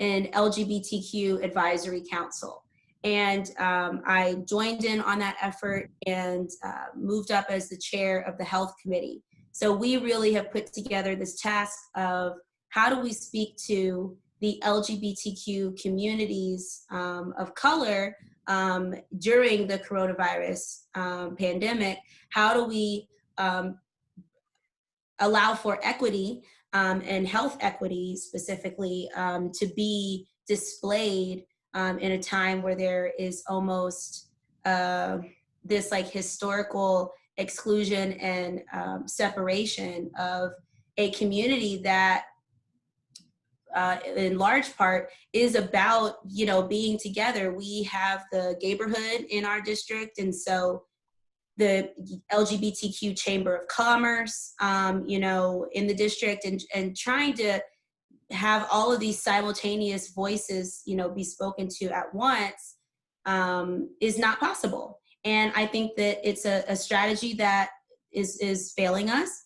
an LGBTQ advisory council. And I joined in on that effort and moved up as the chair of the health committee. So we really have put together this task of how do we speak to the LGBTQ communities of color during the coronavirus pandemic. How do we allow for equity and health equity specifically to be displayed in a time where there is almost this like historical exclusion and separation of a community that in large part is about, being together. We have the neighborhood in our district, and so the LGBTQ Chamber of Commerce, in the district, and trying to have all of these simultaneous voices, be spoken to at once is not possible. And I think that it's a strategy that is failing us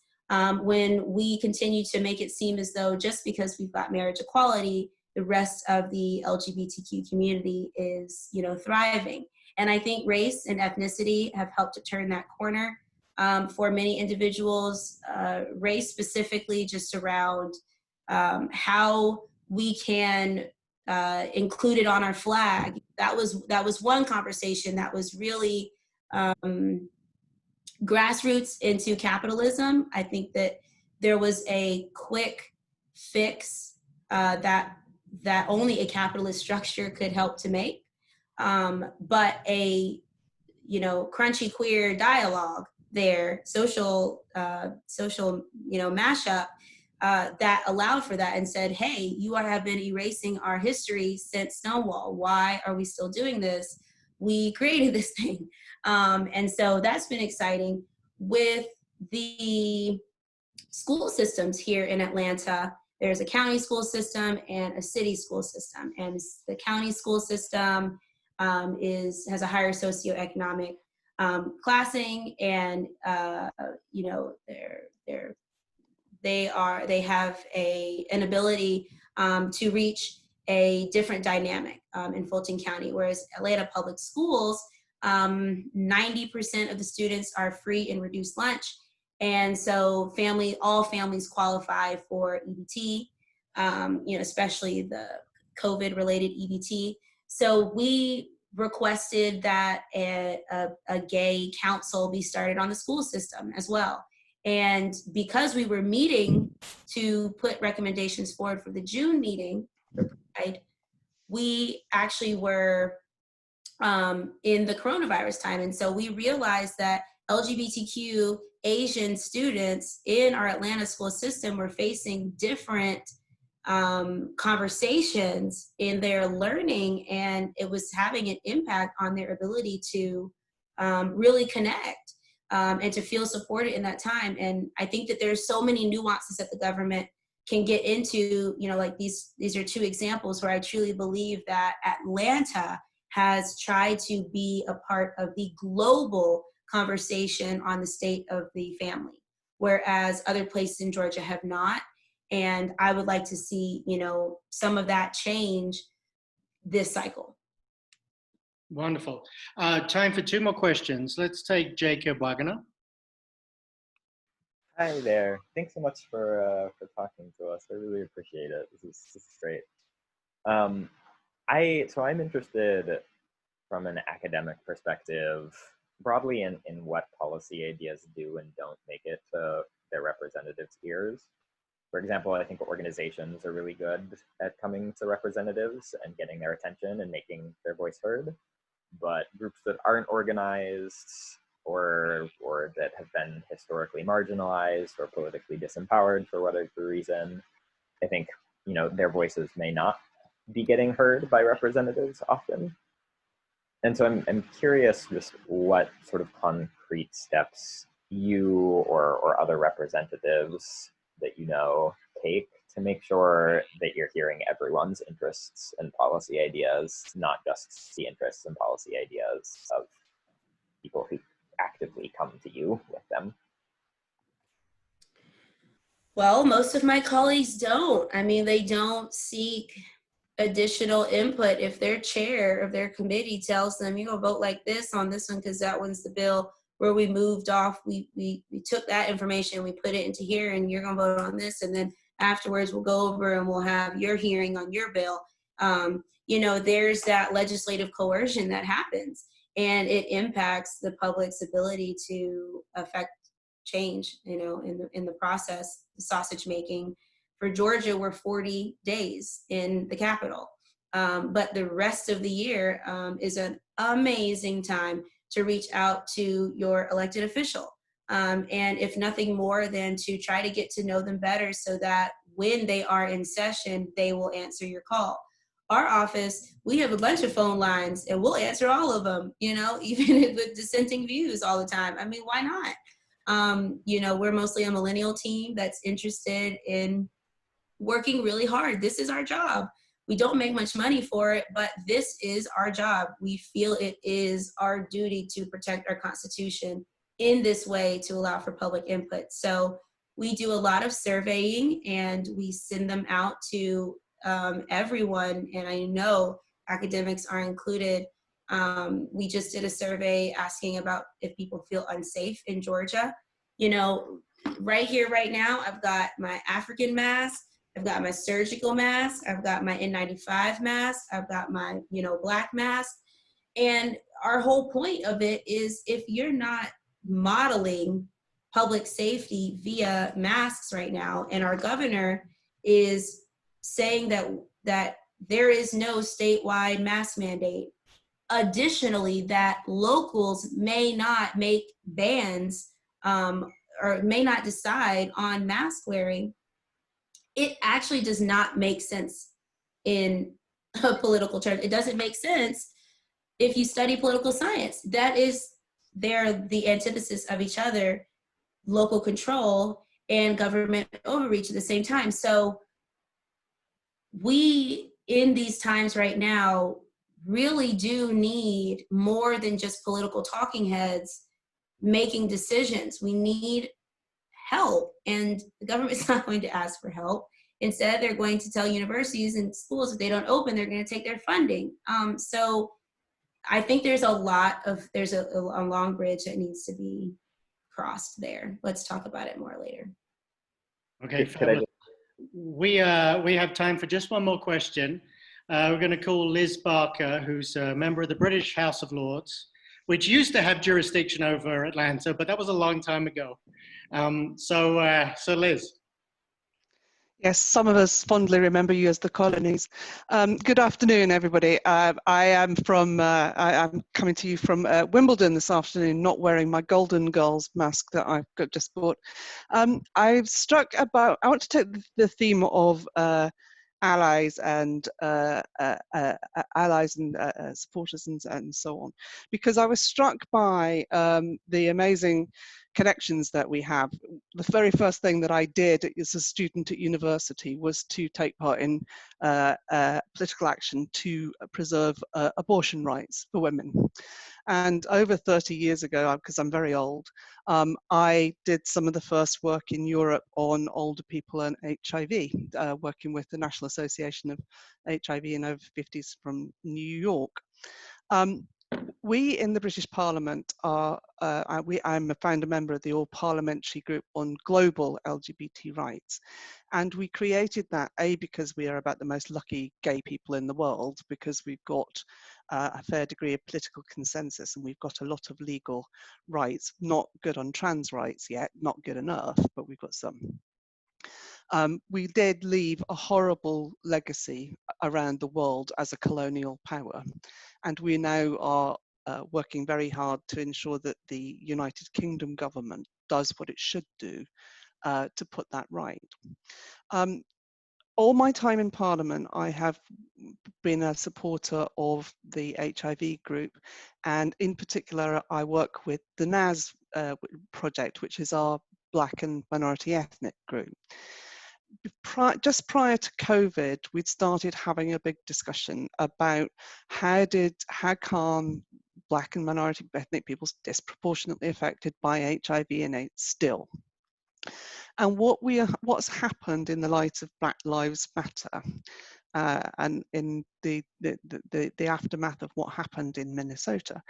when we continue to make it seem as though just because we've got marriage equality, the rest of the LGBTQ community is, thriving. And I think race and ethnicity have helped to turn that corner for many individuals. Race specifically, just around how we can include it on our flag. That was one conversation that was really grassroots into capitalism. I think that there was a quick fix that only a capitalist structure could help to make. But a, crunchy queer dialogue there, social, mashup that allowed for that and said, hey, you have been erasing our history since Stonewall. Why are we still doing this? We created this thing. And so that's been exciting. With the school systems here in Atlanta, there's a county school system and a city school system. And the county school system has a higher socioeconomic classing, and they have an ability to reach a different dynamic in Fulton County, whereas Atlanta Public Schools, 90% of the students are free and reduced lunch. And so all families qualify for EBT, especially the COVID related EBT. So we requested that a gay council be started on the school system as well. And because we were meeting to put recommendations forward for the June meeting, right, we actually were in the coronavirus time. And so we realized that LGBTQ Asian students in our Atlanta school system were facing different conversations in their learning, and it was having an impact on their ability to really connect and to feel supported in that time. And I think that there's so many nuances that the government can get into, you know, like these are two examples where I truly believe that Atlanta has tried to be a part of the global conversation on the state of the family, whereas other places in Georgia have not. And I would like to see, you know, some of that change this cycle. Wonderful. Time for 2 more questions. Let's take Jacob Wagner. Hi there. Thanks so much for talking to us. I really appreciate it. This is great. I'm interested from an academic perspective, broadly in what policy ideas do and don't make it to their representatives' ears. For example, I think organizations are really good at coming to representatives and getting their attention and making their voice heard. But groups that aren't organized or that have been historically marginalized or politically disempowered for whatever reason, I think, you know, their voices may not be getting heard by representatives often. And so I'm curious just what sort of concrete steps you or other representatives that you know take to make sure that you're hearing everyone's interests and policy ideas, not just the interests and policy ideas of people who actively come to you with them. Well, most of my colleagues don't. I mean, they don't seek additional input. If their chair of their committee tells them, you go vote like this on this one because that one's the bill where we moved off, we took that information, we put it into here, and you're gonna vote on this, and then afterwards we'll go over and we'll have your hearing on your bill. You know, there's that legislative coercion that happens, and it impacts the public's ability to affect change, you know, in the process. The sausage making for Georgia were 40 days in the Capitol. But the rest of the year is an amazing time to reach out to your elected official. And if nothing more than to try to get to know them better so that when they are in session, they will answer your call. Our office, we have a bunch of phone lines and we'll answer all of them, you know, even with dissenting views all the time. I mean, why not? You know, we're mostly a millennial team that's interested in working really hard. This is our job. We don't make much money for it, but this is our job. We feel it is our duty to protect our Constitution in this way to allow for public input. So we do a lot of surveying and we send them out to everyone, and I know academics are included. We just did a survey asking about if people feel unsafe in Georgia. You know, right here, right now, I've got my African mask, I've got my surgical mask, I've got my N95 mask, I've got my, you know, black mask. And our whole point of it is if you're not modeling public safety via masks right now, and our governor is saying that there is no statewide mask mandate. Additionally, that locals may not make bans or may not decide on mask wearing. It actually does not make sense in a political term. It doesn't make sense if you study political science. That is, they're the antithesis of each other, local control and government overreach at the same time. So we, in these times right now, really do need more than just political talking heads making decisions. We need help, and the government's not going to ask for help. Instead, they're going to tell universities and schools if they don't open, they're going to take their funding. So I think there's a long bridge that needs to be crossed there. Let's talk about it more later. Okay, we have time for just one more question. We're going to call Liz Barker, who's a member of the British House of Lords. which used to have jurisdiction over Atlanta, but that was a long time ago. So Liz. Yes, some of us fondly remember you as the colonies. Good afternoon, everybody. I'm coming to you from Wimbledon this afternoon, not wearing my Golden Girls mask that I've just bought. I want to take the theme of allies and supporters and so on, because I was struck by the amazing connections that we have. The very first thing that I did as a student at university was to take part in political action to preserve abortion rights for women. And over 30 years ago, because I'm very old, I did some of the first work in Europe on older people and HIV, working with the National Association of HIV and over 50s from New York. We in the British Parliament I'm a founder member of the All Parliamentary Group on Global LGBT Rights. And we created that, because we are about the most lucky gay people in the world, because we've got a fair degree of political consensus and we've got a lot of legal rights, not good on trans rights yet, not good enough, but we've got some. We did leave a horrible legacy around the world as a colonial power. And we now are working very hard to ensure that the United Kingdom government does what it should do to put that right. All my time in Parliament, I have been a supporter of the HIV group, and in particular, I work with the NAS project, which is our Black and minority ethnic group. Just prior to COVID, we'd started having a big discussion about how can Black and minority ethnic people disproportionately affected by HIV and AIDS still. And what's happened in the light of Black Lives Matter and in the aftermath of what happened in Minnesota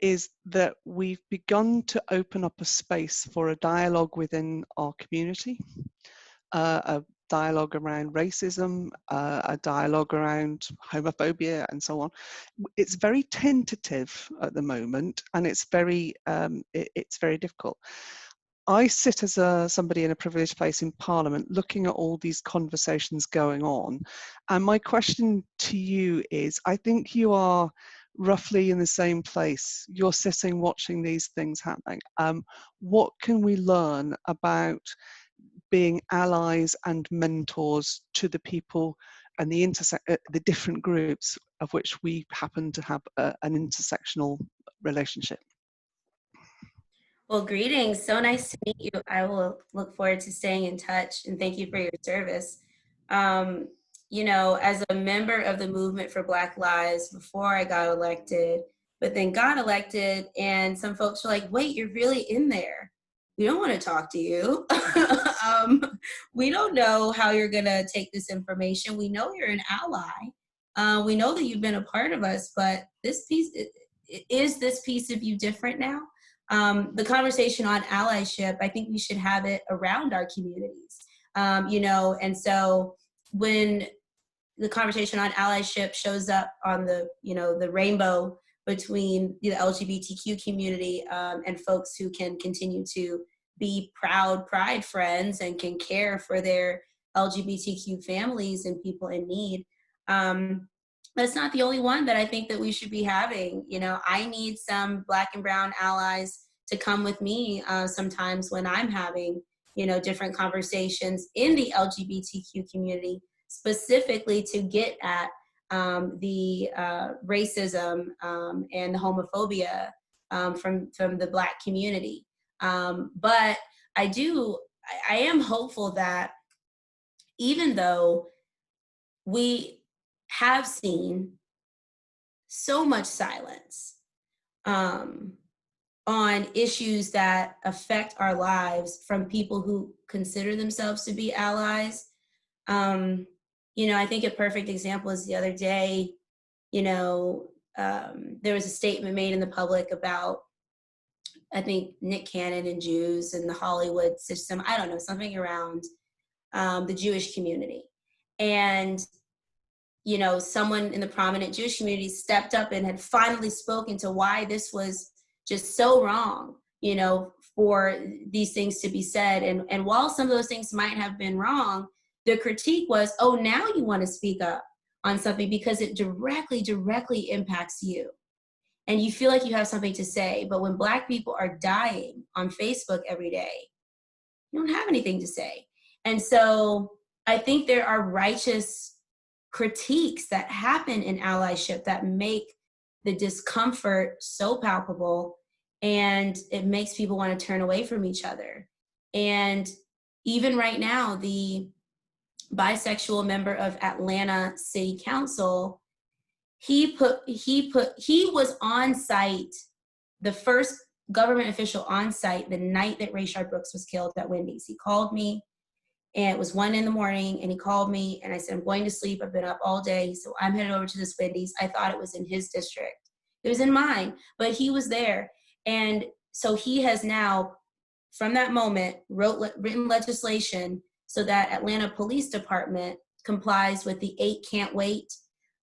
is that we've begun to open up a space for a dialogue within our community, a dialogue around racism, a dialogue around homophobia and so on. It's very tentative at the moment, and it's very difficult. I sit as somebody in a privileged place in Parliament looking at all these conversations going on. And my question to you is, I think you are roughly in the same place. You're sitting watching these things happening. What can we learn about being allies and mentors to the people and the different groups of which we happen to have an intersectional relationship? Well, greetings. So nice to meet you. I will look forward to staying in touch, and thank you for your service. You know, as a member of the movement for Black Lives before I got elected, but then got elected, and some folks were like, wait, you're really in there. We don't want to talk to you. We don't know how you're going to take this information. We know you're an ally. We know that you've been a part of us, but this piece, is this piece of you different now? The conversation on allyship, I think we should have it around our communities, you know, and so when the conversation on allyship shows up on the, you know, the rainbow between the LGBTQ community and folks who can continue to be proud pride friends and can care for their LGBTQ families and people in need. That's not the only one that I think that we should be having. You know, I need some Black and brown allies to come with me sometimes when I'm having, you know, different conversations in the LGBTQ community, specifically to get at the racism and the homophobia from the Black community. But I am hopeful that even though we have seen so much silence on issues that affect our lives from people who consider themselves to be allies. You know, I think a perfect example is the other day, you know, there was a statement made in the public about, I think, Nick Cannon and Jews and the Hollywood system. I don't know, something around the Jewish community. And you know, someone in the prominent Jewish community stepped up and had finally spoken to why this was just so wrong, you know, for these things to be said. And while some of those things might have been wrong, the critique was, oh, now you want to speak up on something because it directly impacts you. And you feel like you have something to say. But when Black people are dying on Facebook every day, you don't have anything to say. And so I think there are righteous critiques that happen in allyship that make the discomfort so palpable, and it makes people want to turn away from each other. And even right now, the bisexual member of Atlanta City Council, he was on site, the first government official on site the night that Rayshard Brooks was killed at Wendy's. He called me, and it was 1 a.m, and he called me, and I said, I'm going to sleep. I've been up all day. So I'm headed over to this Wendy's. I thought it was in his district. It was in mine, but he was there. And so he has now, from that moment, written legislation so that Atlanta Police Department complies with the 8 can't wait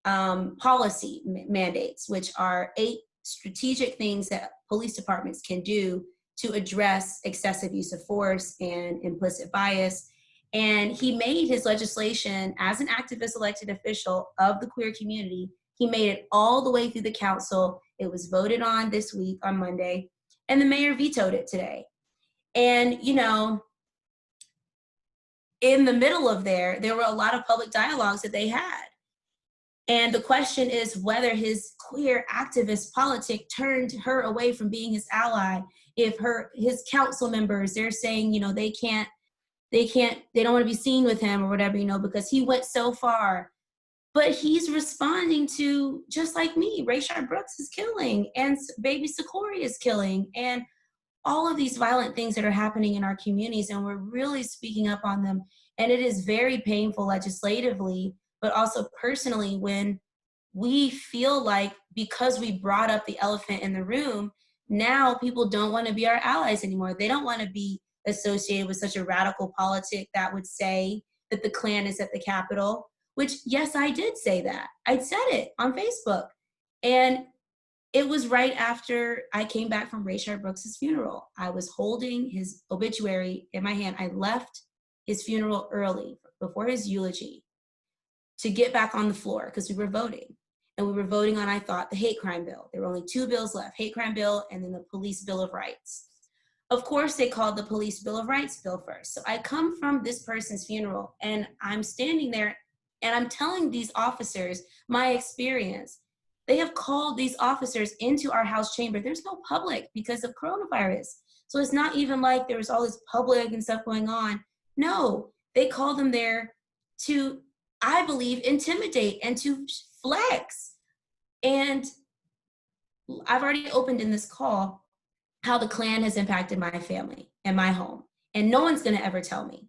policy mandates, which are 8 strategic things that police departments can do to address excessive use of force and implicit bias. And he made his legislation as an activist elected official of the queer community. He made it all the way through the council. It was voted on this week on Monday, and the mayor vetoed it today. And, you know, in the middle of there were a lot of public dialogues that they had. And the question is whether his queer activist politic turned her away from being his ally. If his council members, they're saying, you know, they don't want to be seen with him or whatever, you know, because he went so far. But he's responding to, just like me, Rayshard Brooks is killing, and baby Sakori is killing, and all of these violent things that are happening in our communities, and we're really speaking up on them. And it is very painful legislatively, but also personally, when we feel like because we brought up the elephant in the room, now people don't want to be our allies anymore. They don't want to be associated with such a radical politic that would say that the Klan is at the Capitol, which, yes, I did say that. I said it on Facebook. And it was right after I came back from Rayshard Brooks's funeral. I was holding his obituary in my hand. I left his funeral early before his eulogy to get back on the floor because we were voting. And we were voting on, I thought, the hate crime bill. There were only 2 bills left, hate crime bill and then the police bill of rights. Of course, they called the police bill of rights bill first. So I come from this person's funeral, and I'm standing there, and I'm telling these officers my experience. They have called these officers into our House chamber. There's no public because of coronavirus. So it's not even like there was all this public and stuff going on. No, they called them there to, I believe, intimidate and to flex. And I've already opened in this call how the Klan has impacted my family and my home. And no one's gonna ever tell me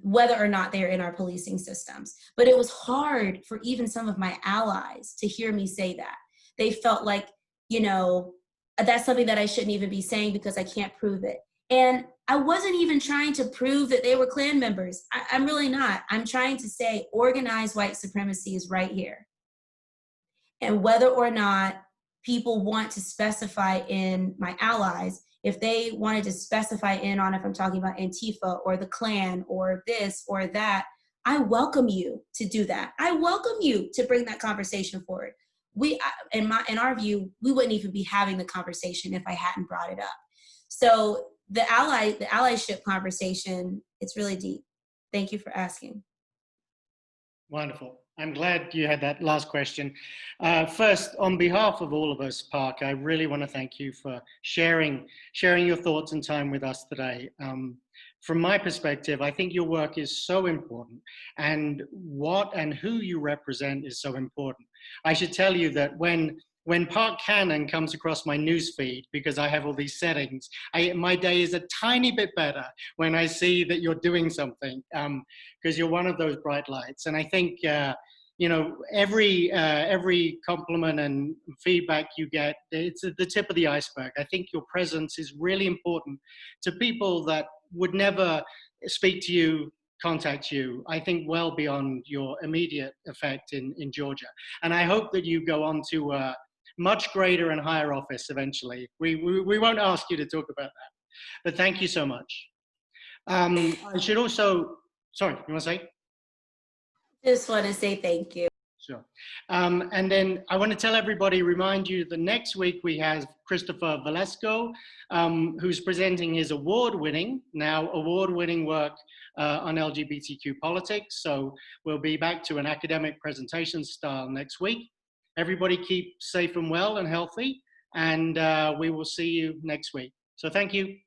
whether or not they're in our policing systems. But it was hard for even some of my allies to hear me say that. They felt like, you know, that's something that I shouldn't even be saying because I can't prove it. And I wasn't even trying to prove that they were Klan members. I'm really not. I'm trying to say organized white supremacy is right here. And whether or not people want to specify in my allies, if they wanted to specify in on if I'm talking about Antifa or the Klan or this or that, I welcome you to do that. I welcome you to bring that conversation forward. In our view, we wouldn't even be having the conversation if I hadn't brought it up. So the allyship conversation, it's really deep. Thank you for asking. Wonderful. I'm glad you had that last question. First, on behalf of all of us, Park, I really want to thank you for sharing your thoughts and time with us today. From my perspective, I think your work is so important, and what and who you represent is so important. I should tell you that when Park Cannon comes across my newsfeed, because I have all these settings, my day is a tiny bit better when I see that you're doing something, because you're one of those bright lights. And I think, you know, every compliment and feedback you get, it's the tip of the iceberg. I think your presence is really important to people that would never speak to you contact you, I think well beyond your immediate effect in Georgia. And I hope that you go on to a much greater and higher office eventually. We won't ask you to talk about that, but thank you so much. I should also, sorry, you want to say? Just want to say thank you. Sure. And then I want to tell everybody, remind you that next week we have Christopher Velasco, who's presenting his award-winning work on LGBTQ politics. So we'll be back to an academic presentation style next week. Everybody keep safe and well and healthy, and we will see you next week. So thank you.